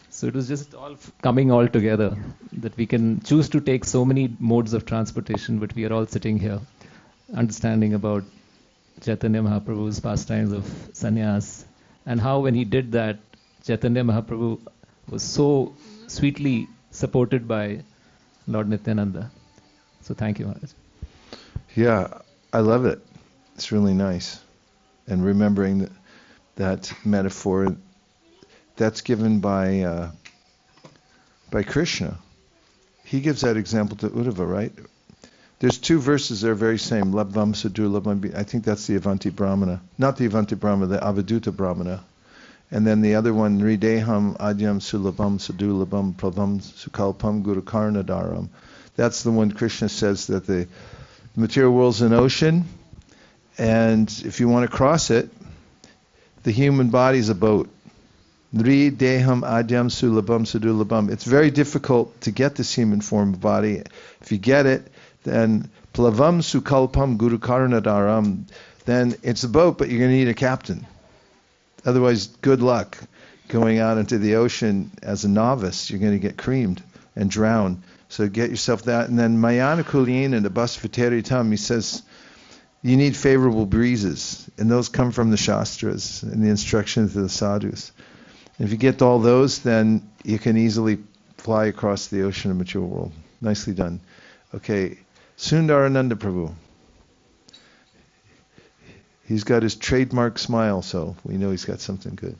So it was just all coming all together, that we can choose to take so many modes of transportation, but we are all sitting here understanding about Chaitanya Mahaprabhu's pastimes of sannyas, and how when he did that, Chaitanya Mahaprabhu was so sweetly supported by Lord Nityänanda. So thank you, Maharaj. Yeah, I love it. It's really nice. And remembering that metaphor, that's given by Krishna. He gives that example to Uddhava, right? There's 2 verses that are very same. Labvam Sadur Labvam. I think that's the Avanti Brahmana. Not the Avanti Brahmana, the Avaduta Brahmana. And then the other one, Rideham Adyam Sulabam Sadulabam Pravam Sukalpam Guru Karnadaram. That's the one Krishna says that the material world's an ocean, And if you want to cross it, the human body is a boat. Nri deham adyam sulabam sadulabam. It's very difficult to get this human form of body. If you get it, then plavam sukalpam guru karunadaram. Then it's a boat, but you're going to need a captain. Otherwise, good luck going out into the ocean as a novice. You're going to get creamed and drown. So get yourself that. And then Mayana Kulyin in the Basvateri Tam, he says, you need favorable breezes. And those come from the Shastras and the instructions of the sadhus. And if you get all those, then you can easily fly across the ocean of mature world. Nicely done. Okay, Sundarananda Prabhu. He's got his trademark smile, so we know he's got something good.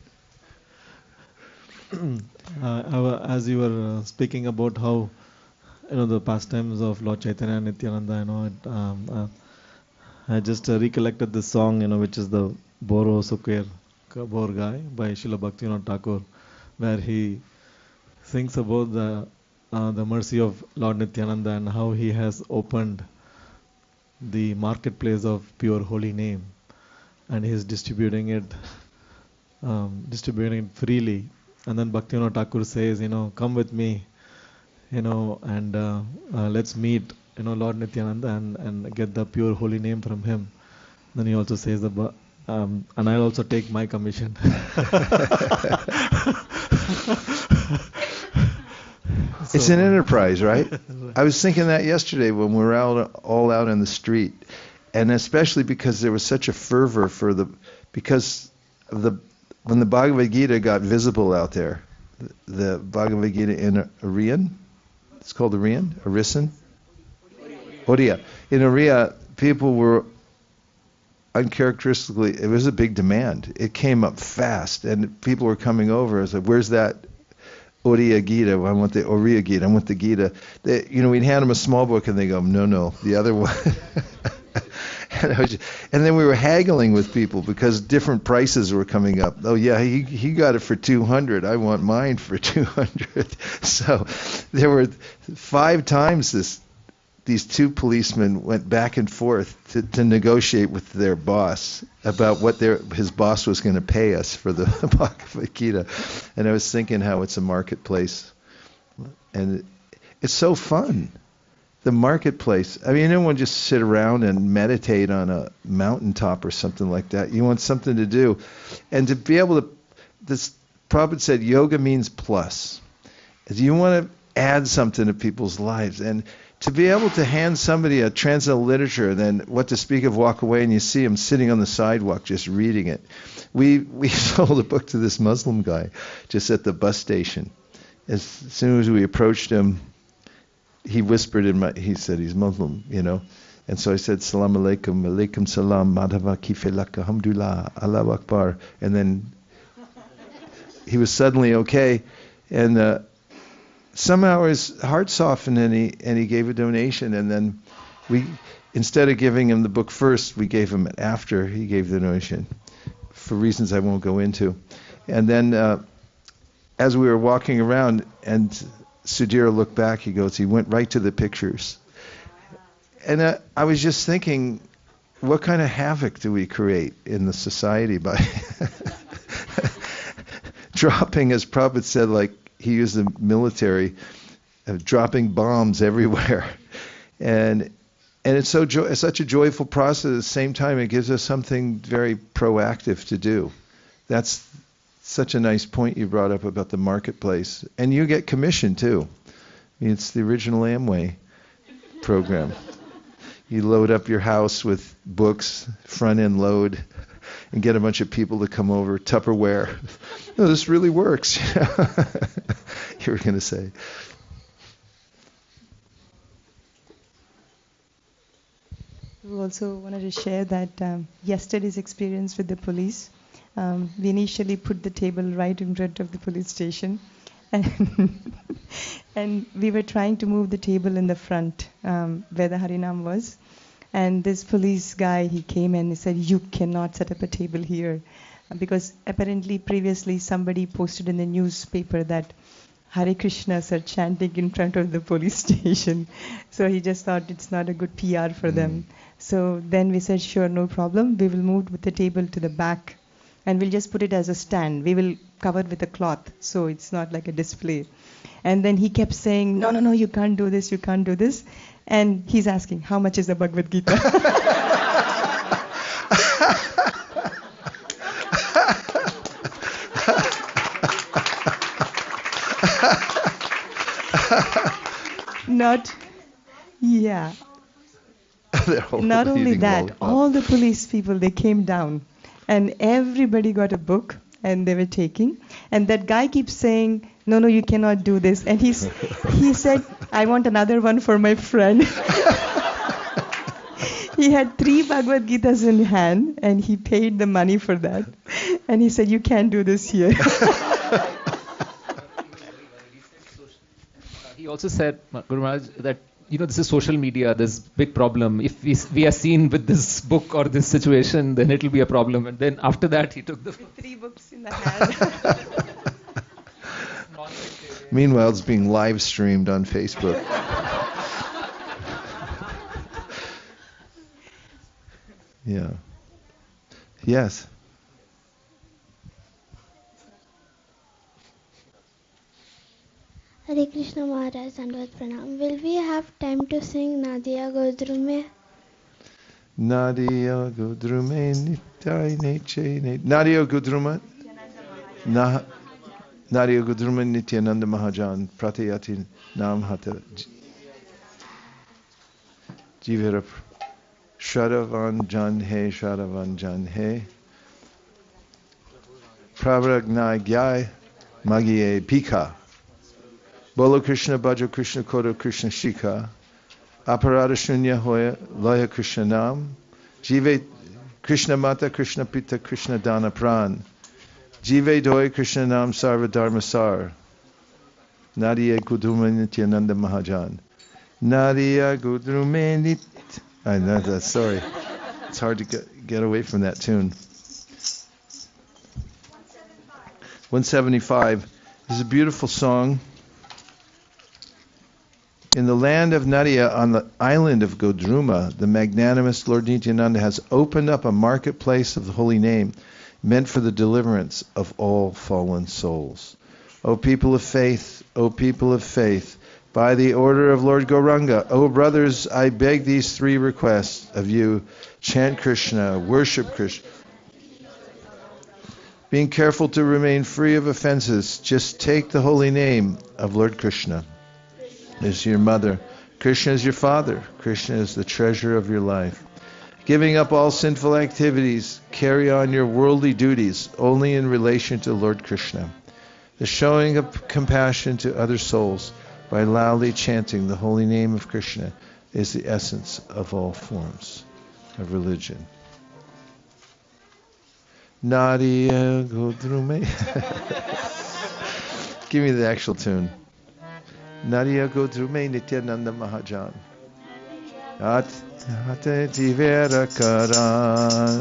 As you were speaking about how, the pastimes of Lord Chaitanya and Nityänanda, I just recollected this song, which is the Boro Sukher Bor Gai by Srila Bhaktivinoda Thakur, where he sings about the mercy of Lord Nityänanda and how he has opened the marketplace of pure holy name, and he is distributing it freely. And then Bhaktivinoda Thakur says, come with me, and let's meet, Lord Nityänanda and get the pure holy name from him. Then he also says, and I'll also take my commission. It's an enterprise, right? I was thinking that yesterday when we were all out on the street, and especially because there was such a fervor when the Bhagavad Gita got visible out there, the Bhagavad Gita in Arian, it's called Arisan? Oriya. In Oriya, people were uncharacteristically, it was a big demand. It came up fast, and people were coming over. I was like, where's that Oriya Gita? I want the Oriya Gita. I want the Gita. We'd hand them a small book, and they go, no, the other one. And then we were haggling with people because different prices were coming up. Oh yeah, he got it for 200. I want mine for 200. So there were 5 times these 2 policemen went back and forth to negotiate with their boss about what his boss was going to pay us for the Bhagavad Gita. And I was thinking how it's a marketplace, and it's so fun. The marketplace. I mean, you don't want to just sit around and meditate on a mountaintop or something like that. You want something to do. And to be able to, this Prabhupada said, yoga means plus. You want to add something to people's lives. And to be able to hand somebody a transcendental literature, then what to speak of walk away and you see him sitting on the sidewalk just reading it. We sold a book to this Muslim guy just at the bus station. As soon as we approached him, he whispered he said he's Muslim, And so I said, Salam alaikum, alaikum salam, madhava kifelak, alhamdulillah, Allahu Akbar. And then he was suddenly okay. And somehow his heart softened and he gave a donation. And then instead of giving him the book first, we gave him it after he gave the donation for reasons I won't go into. And then as we were walking around and Sudhira looked back, he went right to the pictures. And I was just thinking, what kind of havoc do we create in the society by dropping, as Prabhupada said, like he used the military, dropping bombs everywhere. And it's such a joyful process. At the same time, it gives us something very proactive to do. That's such a nice point you brought up about the marketplace. And you get commission too. I mean, it's the original Amway program. You load up your house with books, front end load, and get a bunch of people to come over, Tupperware. No, this really works. You were going to say. We also wanted to share that yesterday's experience with the police. We initially put the table right in front of the police station, and we were trying to move the table in the front where the Harinam was. And this police guy, he came and he said, you cannot set up a table here. Because apparently previously somebody posted in the newspaper that Hare Krishna are chanting in front of the police station. So he just thought it's not a good PR for them. So then we said, sure, no problem. We will move with the table to the back and we'll just put it as a stand. We will cover it with a cloth, so it's not like a display. And then he kept saying, no, you can't do this, you can't do this. And he's asking, how much is the Bhagavad Gita? Not only that, all the police people, they came down and everybody got a book and they were taking. And that guy keeps saying, no, you cannot do this. And he said, I want another one for my friend. He had 3 Bhagavad Gitas in hand and he paid the money for that. And he said, you can't do this here. He also said, Guru Maharaj, that this is social media, this big problem. If we are seen with this book or this situation, then it will be a problem. And then after that, he took the 3 books in the hand. Meanwhile, it's being live streamed on Facebook. Yeah. Yes. Hare Krishna Maharaj, Dandavad Pranam. Will we have time to sing Nadiya Godrume? Nadiya Godrume Nityai Neche Nadiya Godrume Nadiya Godrume Nityänanda Mahajan Pratayati Nam Hata Jivira Shadavan Jan He Pravragnai Gyai Magiye Pika Bolo Krishna Bhajo Krishna Kodo Krishna Shika Aparada Shunya Hoya Loya Krishna Nam Jive Krishna Mata Krishna Pita Krishna Dana Pran Jive Doi Krishna Nam Sarva Dharma Sar Nadiya Gudrume Nityänanda Mahajan Nadiya Gudrume Nit sorry. It's hard to get away from that tune. 175 is a beautiful song. In the land of Nadia, on the island of Godruma, the magnanimous Lord Nityänanda has opened up a marketplace of the holy name, meant for the deliverance of all fallen souls. O people of faith, by the order of Lord Gauranga, O brothers, I beg these 3 requests of you. Chant Krishna, worship Krishna. Being careful to remain free of offenses, just take the holy name of Lord Krishna. Is your mother. Krishna is your father. Krishna is the treasure of your life. Giving up all sinful activities, carry on your worldly duties only in relation to Lord Krishna. The showing of compassion to other souls by loudly chanting the holy name of Krishna is the essence of all forms of religion. Nadiya Godrume. Give me the actual tune. Nadiya Godrume Nityänanda Mahajan. Hate Jivera Karan.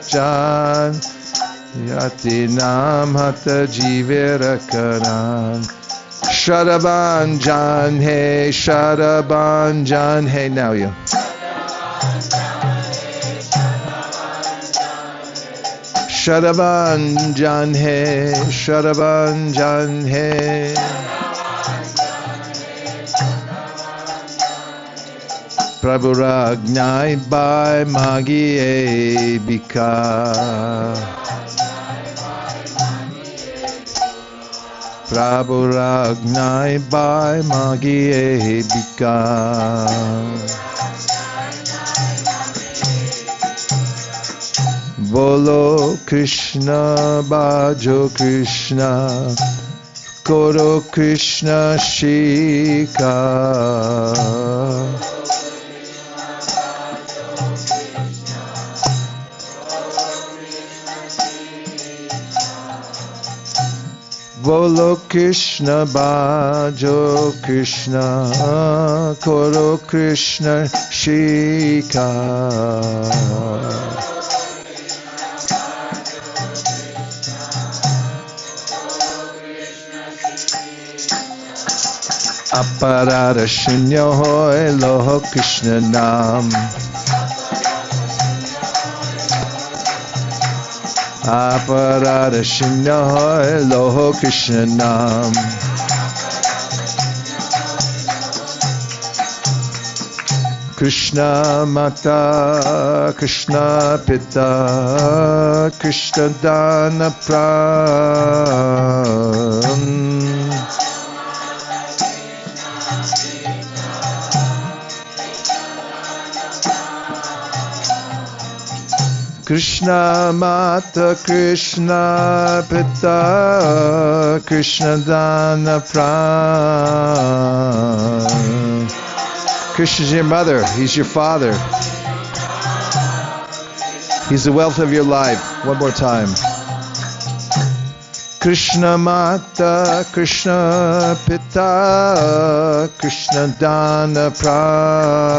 Jan Yati Nam Hata Jivera Karan. Shadaban Jan He. Now you. Shadaban Jan He. Prabhu Ragnai by Magiye Bika. Prabhu Ragnai by Magiye Bika. Bolo Krishna Bhajo Krishna Koro Krishna Shika. Bolo Krishna Bhajo Krishna Koro Krishna Shika. Aparada shunya hoy loho Krishna nam. Aparada shunya hoy loho Krishna nam. Kṛṣṇa mata, Kṛṣṇa pita, Kṛṣṇa dana pran. Kṛṣṇa mata, Kṛṣṇa pita, Kṛṣṇa dana pran. Krishna is your mother, he's your father. He's the wealth of your life. One more time. Kṛṣṇa mata, Kṛṣṇa pita, Kṛṣṇa dana pran.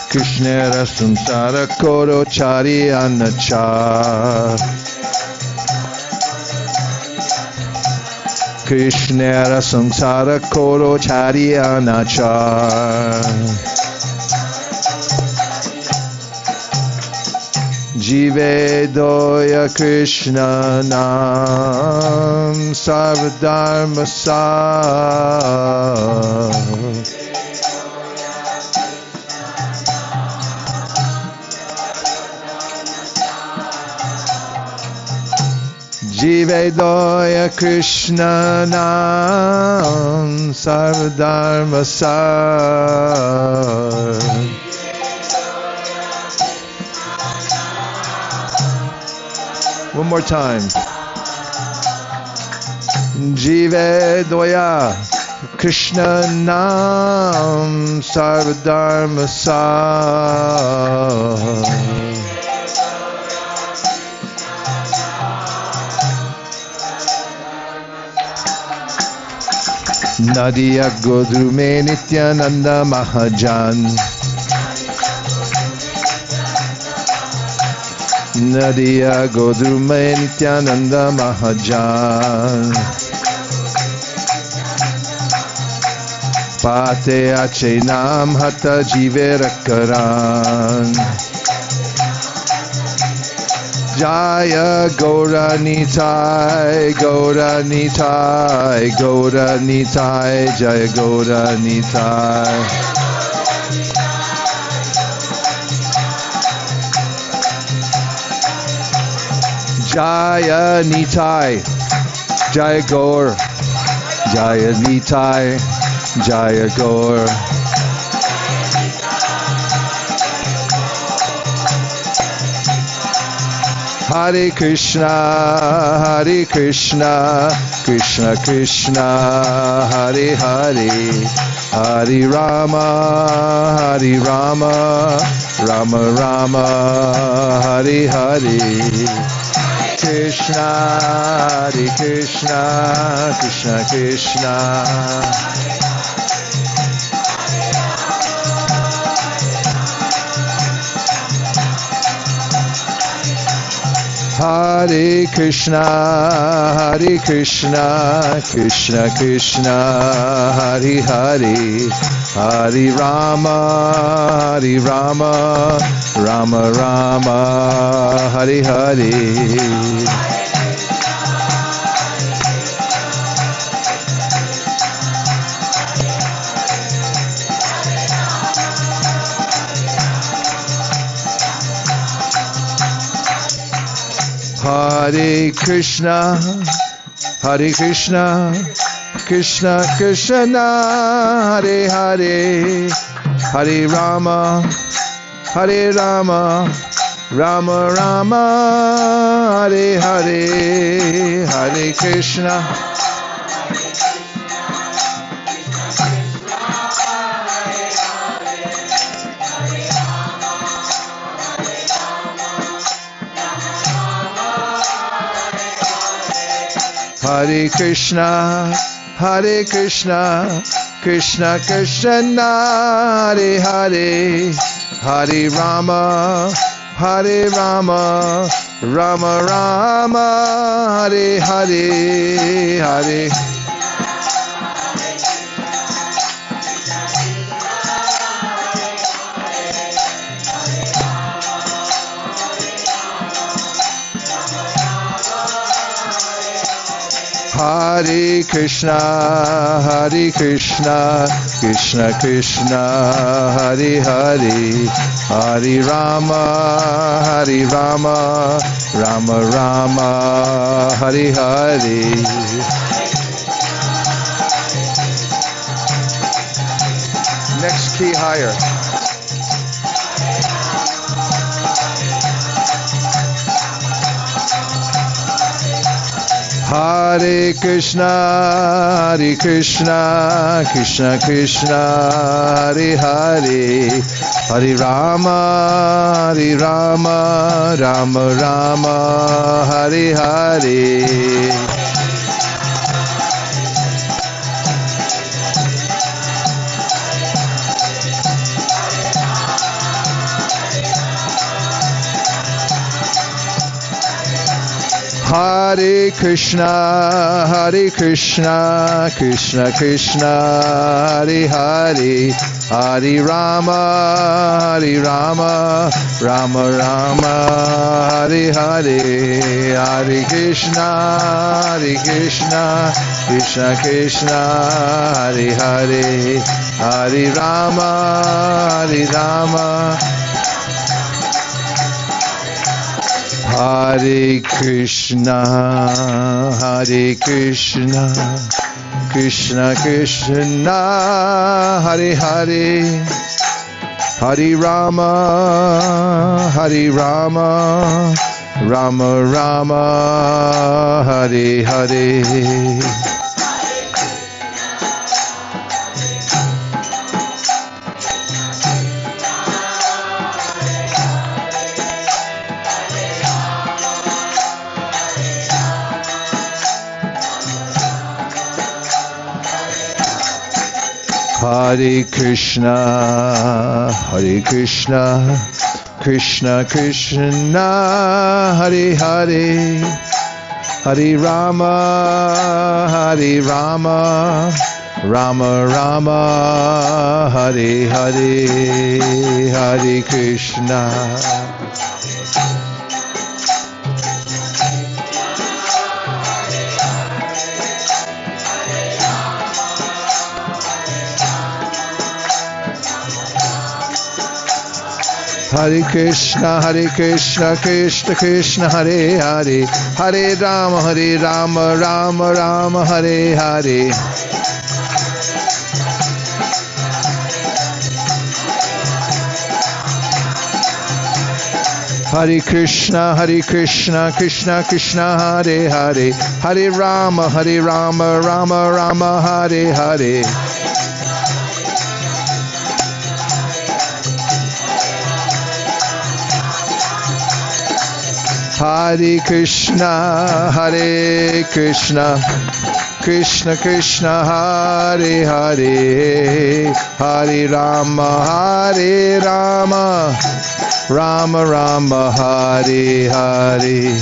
Krishnera samsara koro chari anachar. Krishnera samsara koro chari anachar. Jive doya Krishna nam sarvadharma sar. Jive doya Krishna nam sarvadharma sar. One more time. Jive doya Krishna nam sarvadharma sar. Nadiya Godrume Nityänanda Mahajan. Nadiya Godrume Nityänanda Mahajan. Pate ache nam hata jivera karan. Jaya Gaura Nitai, Gaura Nitai, Gaura Nitai, Jaya Gaura Nitai. Jaya Nitai, Jaya Gaur, Jaya Nitai, Jaya Gaur. Hare Krishna, Hare Krishna, Krishna Krishna, Hare Hare, Hare Rama, Hare Rama, Rama Rama, Hare Hare. Krishna, Hare Krishna, Krishna Krishna. Hare Krishna, Hare Krishna, Krishna Krishna, Hare Hare, Hare Rama, Hare Rama, Rama Rama, Hare Hare. Hare Krishna, Hare Krishna, Krishna Krishna, Hare Hare, Hare Rama, Hare Rama, Rama Rama, Hare Hare, Hare Krishna. Hare Krishna, Hare Krishna, Krishna Krishna, Hare Hare, Hare Rama, Hare Rama, Rama Rama, Hare Hare, Hare. Hare Krishna, Hare Krishna, Krishna Krishna, Hare Hare, Hare Rama, Hare Rama, Rama Rama, Hare Hare. Next key higher. Hare Krishna, Hare Krishna, Krishna Krishna, Hare Hare, Hare Rama, Hare Rama, Rama Rama, Hare Hare. Hare Krishna, Hare Krishna, Krishna Krishna, Hare Hare, Hare Rama, Hare Rama, Rama Rama, Hare Hare, Hare Krishna, Hare Krishna, Krishna Krishna, Hare Hare, Hare Rama, Hare Rama. Hare Krishna, Hare Krishna, Krishna Krishna, Hare Hare, Hare Rama, Hare Rama, Rama Rama, Hare Hare. Hare Krishna, Hare Krishna, Krishna Krishna, Hare Hare, Hare Rama, Hare Rama, Rama Rama, Hare Hare, Hare Krishna. Hare Krishna, Krishna Krishna, Hare Hare, Hare Rama, Rama Rama, Hare Hare. Hare Krishna, Krishna Krishna, Hare Hare, Hare Rama, Rama Rama, Hare Hare. Hare Krishna, Krishna Krishna, Hare Hare, Hare Rama, Rama Rama, Hare Hare.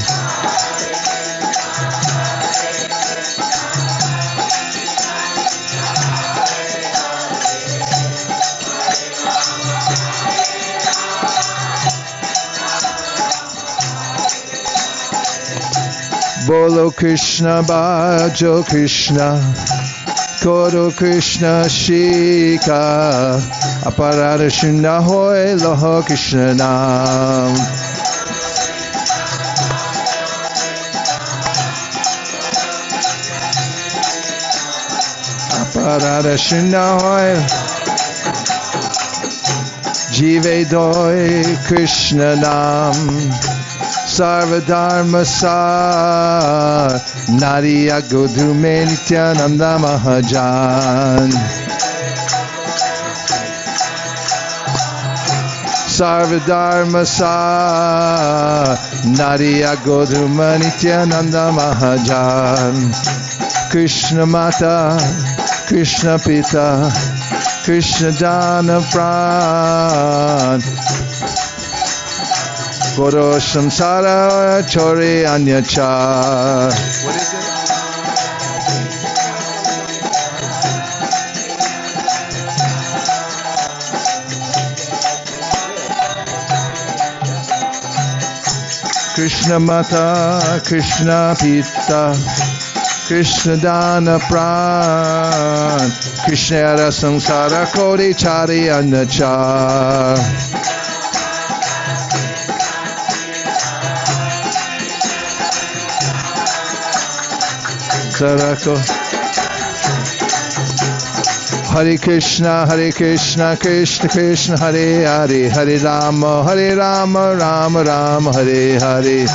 Bolo Krishna, Bhajo Krishna, Koro Krishna Shika, Aparada Shunda Hoy Loho Krishna Nam. Aparada Shunda Hoy Jive Doi Krishna Nam. Sarvadharma Sar Nadiya Godhume Nityänanda Mahajan. Sarvadharma Sar Nadiya Godhume Nityänanda Mahajan. Krishna Mata, Krishna Pita, Krishna Dana Pran. Goro samsara chori anyacha. What is it? Krishna Mata, Krishna Pita, Krishna Dana Pran, Krishna Yara Samsara Kodi Chari Anacha. Sarako. Hare Krishna, Krishna Krishna, Hare Hare, Hare Rama, Rama Rama, Hare Hare.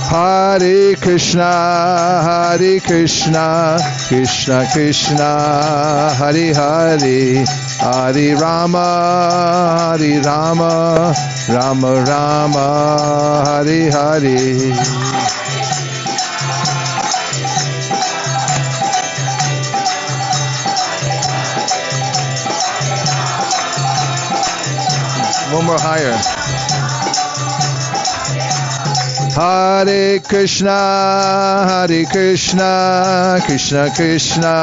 Hare Krishna, Krishna Krishna, Hare Hare, Hare Rama, Rama Rama, Hare Hare. One more higher. Hare Krishna, Krishna Krishna,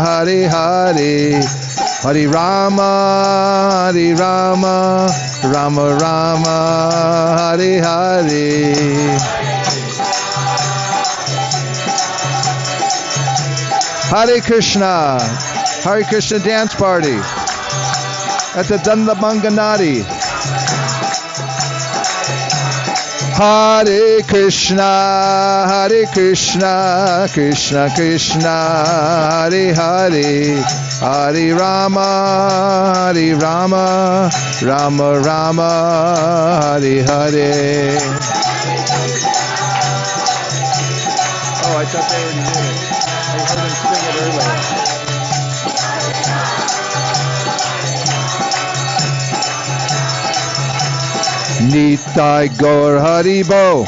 Hare Hare, Hare Rama, Rama Rama, Hare Hare. Hare Krishna dance party at the Dandabhanga Nadi. Hare Krishna, Krishna Krishna, Hare Hare, Hare Rama, Rama Rama, Hare Hare. Oh, I thought they already did it. I heard them sing it earlier. Nitai Gaur Haribo,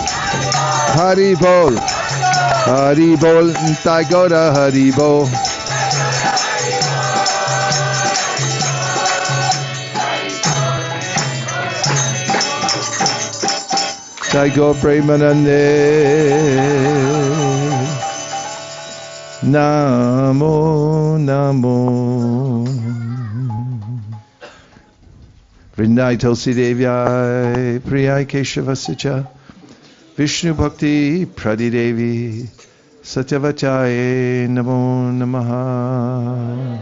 Haribol, Haribol, Nitai Gaur Haribo. Nitai Gaur Premanande, Namo Namo. Vrindai Tulsi Devyai Priyai Keshavasacha Vishnu Bhakti Pradidevi Satyavachai Namo Namaha.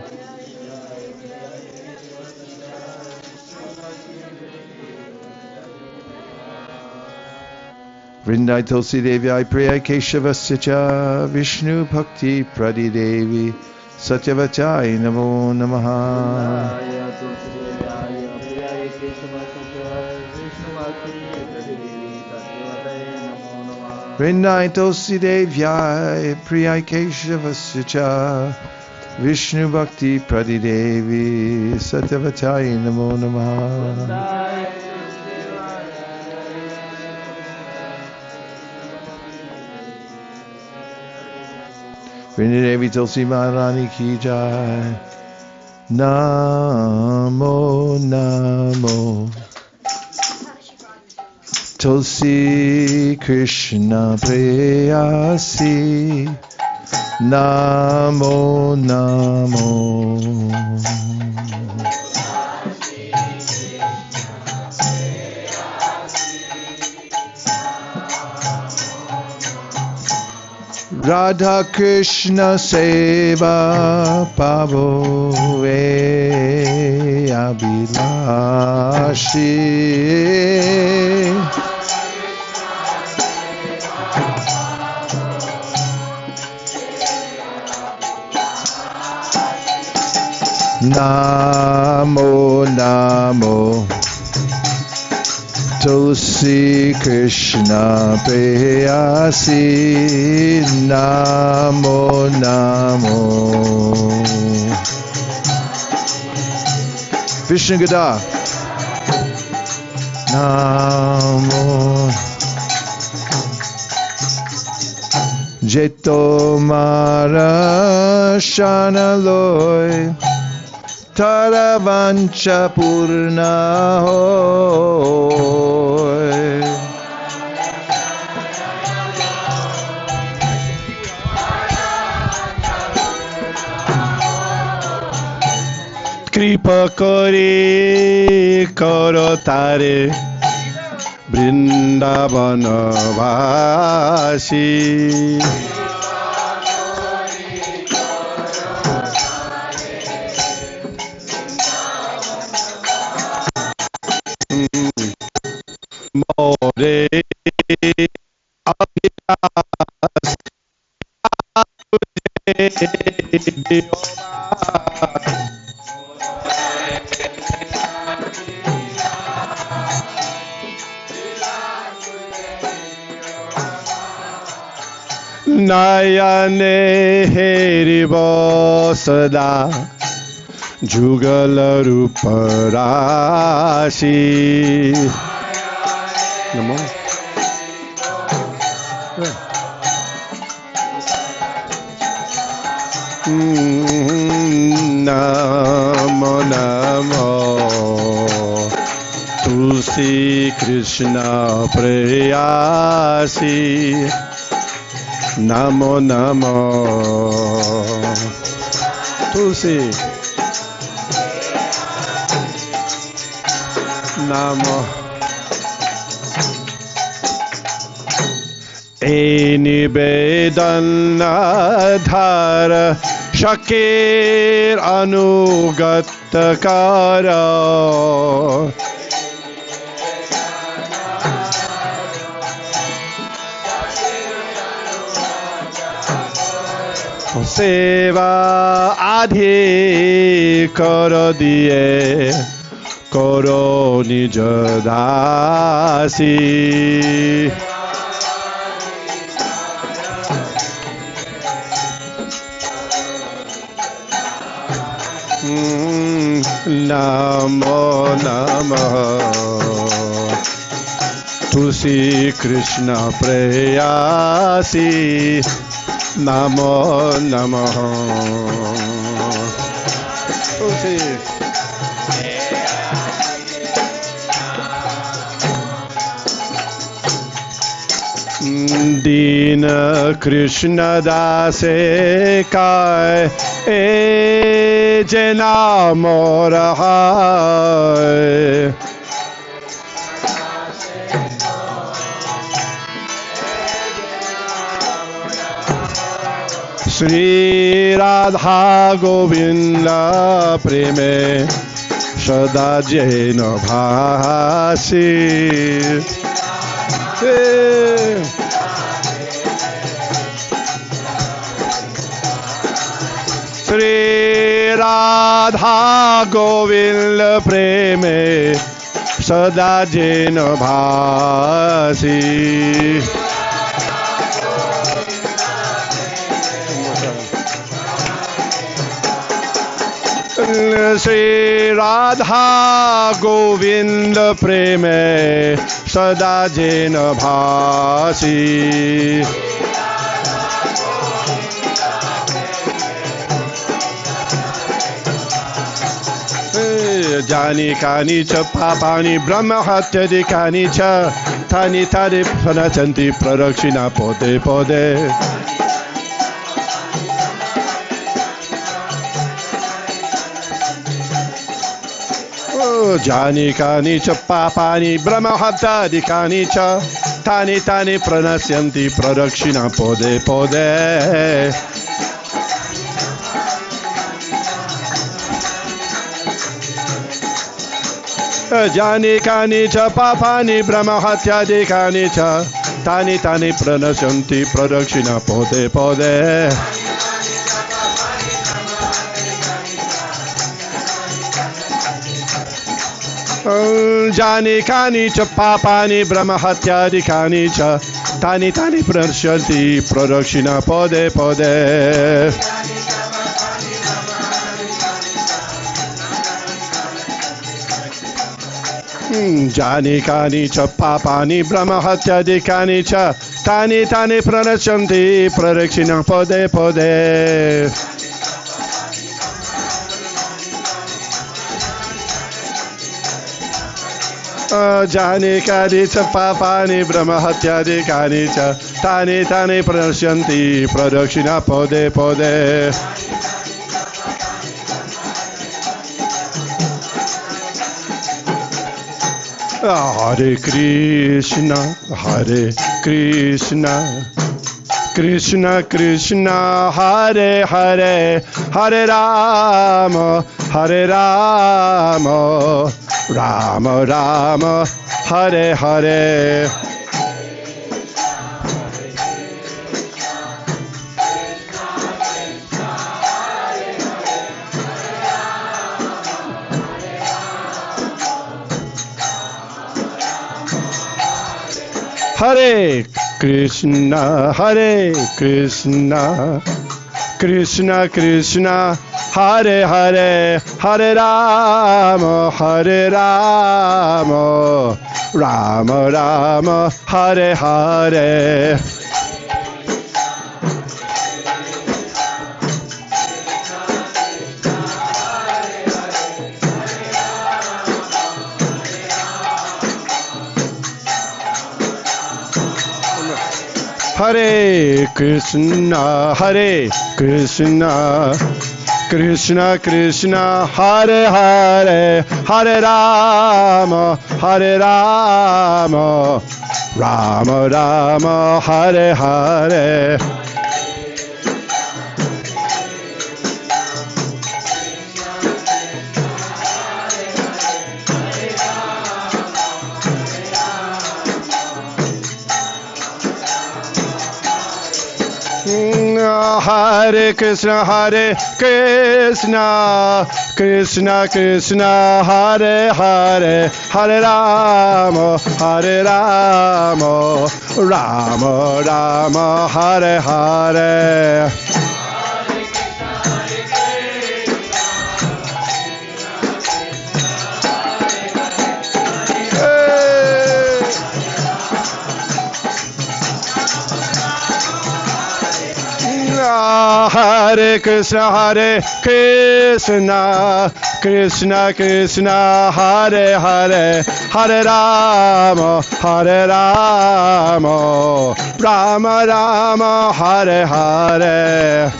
Vrindai Tulsi Devyai Priyai Keshavasacha Vishnu Bhakti Pradidevi Satyavachai Namo Namaha. Vrindai Tulsi Devyai Priyai Keshavasacha Vishnu Bhakti Pradidevi Satyavachai Namo Namaha. Vrindadevi Tulsi Maharani Ki Jai. Namo Namo Tulsi Krishna Preyasi. Namo Namo Radha Krishna Seva Pavo Abhilashi. Namo Namo Tulsi Krishna Preyasi. Namo Namo Vishnu Gada. Namo Jeto Mara Shanaloy tara vancha purna hoy. Kripa kori karo tare Vrindavana vasi. More Nayane heribo sada jugal ruparasi. Namo. Namo namo Tulsi Krishna preyasi. Namo namo Tulsi Namo Eni bedana dhara Shakir anugatakara Seva adhi karo diye karo nij dasi. Namo Namo Tulsi Krishna preyasi. Namo Namo Tulsi. Dina Krishna dase kai e jena morahai. Śrī Radha Govinda preme sada jena bhasi. Śrī Radha Govinda preme sada jena bhasi. Śrī Radha Govinda preme sada jena bhasi. Jani kani cha papani brahma hatyadi kani cha tani tani pranachanti prarakshina pode pode. Jani kani cha papani brahma hatyadi kani cha tani tani pranachanti prarakshina pode pode. Jani kani cha papani brahma hatyadi kani cha tani tani pranachanti prarakshina pode pode. Jani kani cha papani brahma hatyadi kani cha tani tani pranachanti prarakshina pode pode. Jani kani cha papani brahma hatyadi kani cha tani tani pranachanti prarakshina pode pode. Janikani cha papani brahmahatyadikani cha tani tani pranashyanti pradakshina pode pode. Hare Krishna, Hare Krishna, Krishna Krishna, Hare Hare, Hare Rama, Hare Rama, Rama Rama, Hare Hare. Hare Krishna, Hare Krishna, Krishna Krishna, Hare Hare, Hare Rama, Hare Rama, Rama Rama, Hare Hare. Hare Krishna, Hare Krishna, Krishna Krishna, Hare Hare, Hare Rama, Hare Rama, Rama Rama, Hare Hare. Hare Krishna, Hare Krishna, Krishna Krishna, Hare Hare, Hare Rama, Hare Rama, Rama Rama, Hare Hare. Hare Krishna, Hare Krishna, Krishna Krishna, Hare Hare, Hare Rama, Hare Rama, Rama Rama, Hare Hare.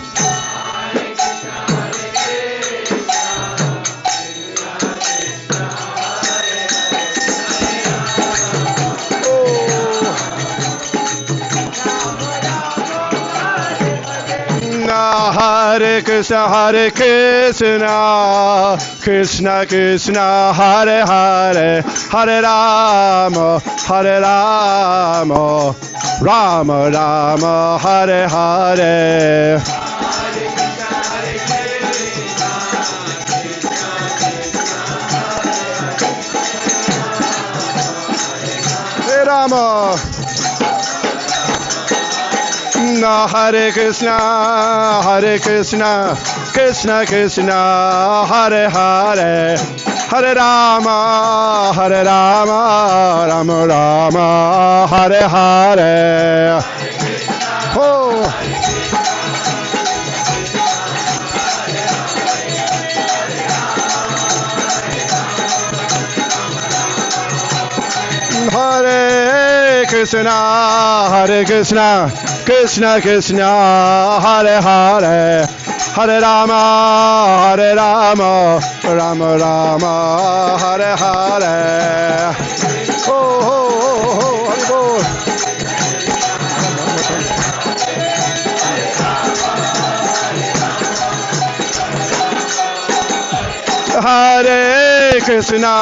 Hare Krishna, Hare Krishna, Krishna Krishna, Hare Hare, Hare Rama, Hare Rama, Rama Rama, Hare Hare. Hare Rama. Hare Krishna, Hare Krishna, Krishna Krishna, Hare Hare, Hare Rama, Hare Rama, Rama Rama, Hare Hare. Oh. Hare Krishna, Hare Krishna, Krishna Krishna, Hare Hare, Hare Rama, Hare Rama, Rama Rama, Hare Hare. Oh, oh, oh, Hare Bol. Hare Krishna,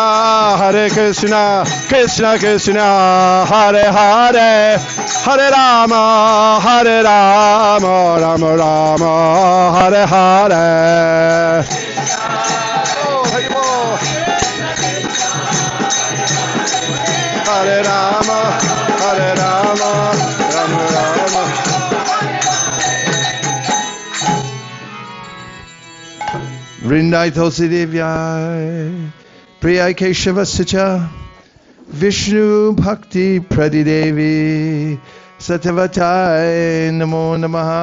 Hare Krishna, Krishna Krishna, Hare Hare, Hare Rama, Hare Rama, Rama Rama, Hare Hare. Oh, Hare Bol. Hare Rama, Hare Rama, Rama Rama. Vrindai Tulsi Devyai, Priyai Keshava Sicha, Vishnu Bhakti Pradidevi, Satyavatai Namo Namaha.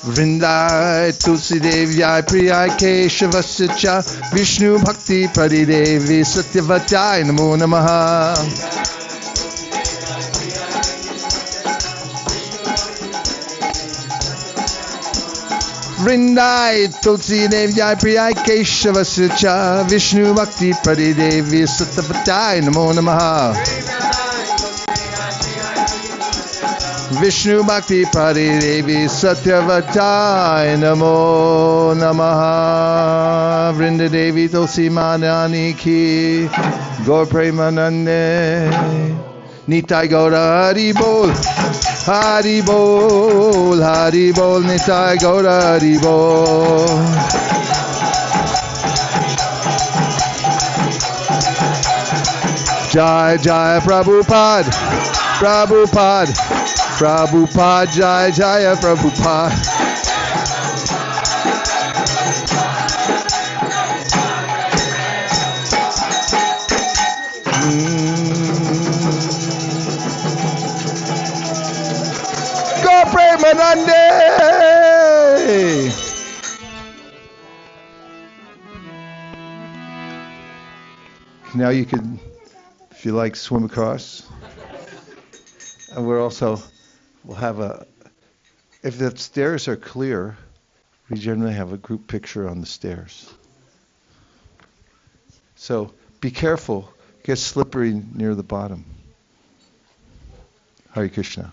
Vrindai Tulsi Devyai Priyai Keshavasya Cha Vishnu Bhakti Paridevi Satyavattai Namo Namaha. Vrindai Tulsi Devyai Priyai Keshavasya Cha Vishnu Bhakti Paridevi Satyavattai Namo Namaha. Vishnu Bhakti Paridevi Satyavatai Namo Namaha. Vrinda Devi Tulsi Manani Ki Gaur Premanande Nitai Gaura Hari Bol Hari Bol Hari Bol Nitai Gaura Hari Bol. Jai Jai Prabhupada Prabhupada Prabhupada Jai Jaya Prabhupada. Go Premanande. Now you can, if you like, swim across. And we'll have if the stairs are clear, we generally have a group picture on the stairs. So be careful, it gets slippery near the bottom. Hare Krishna.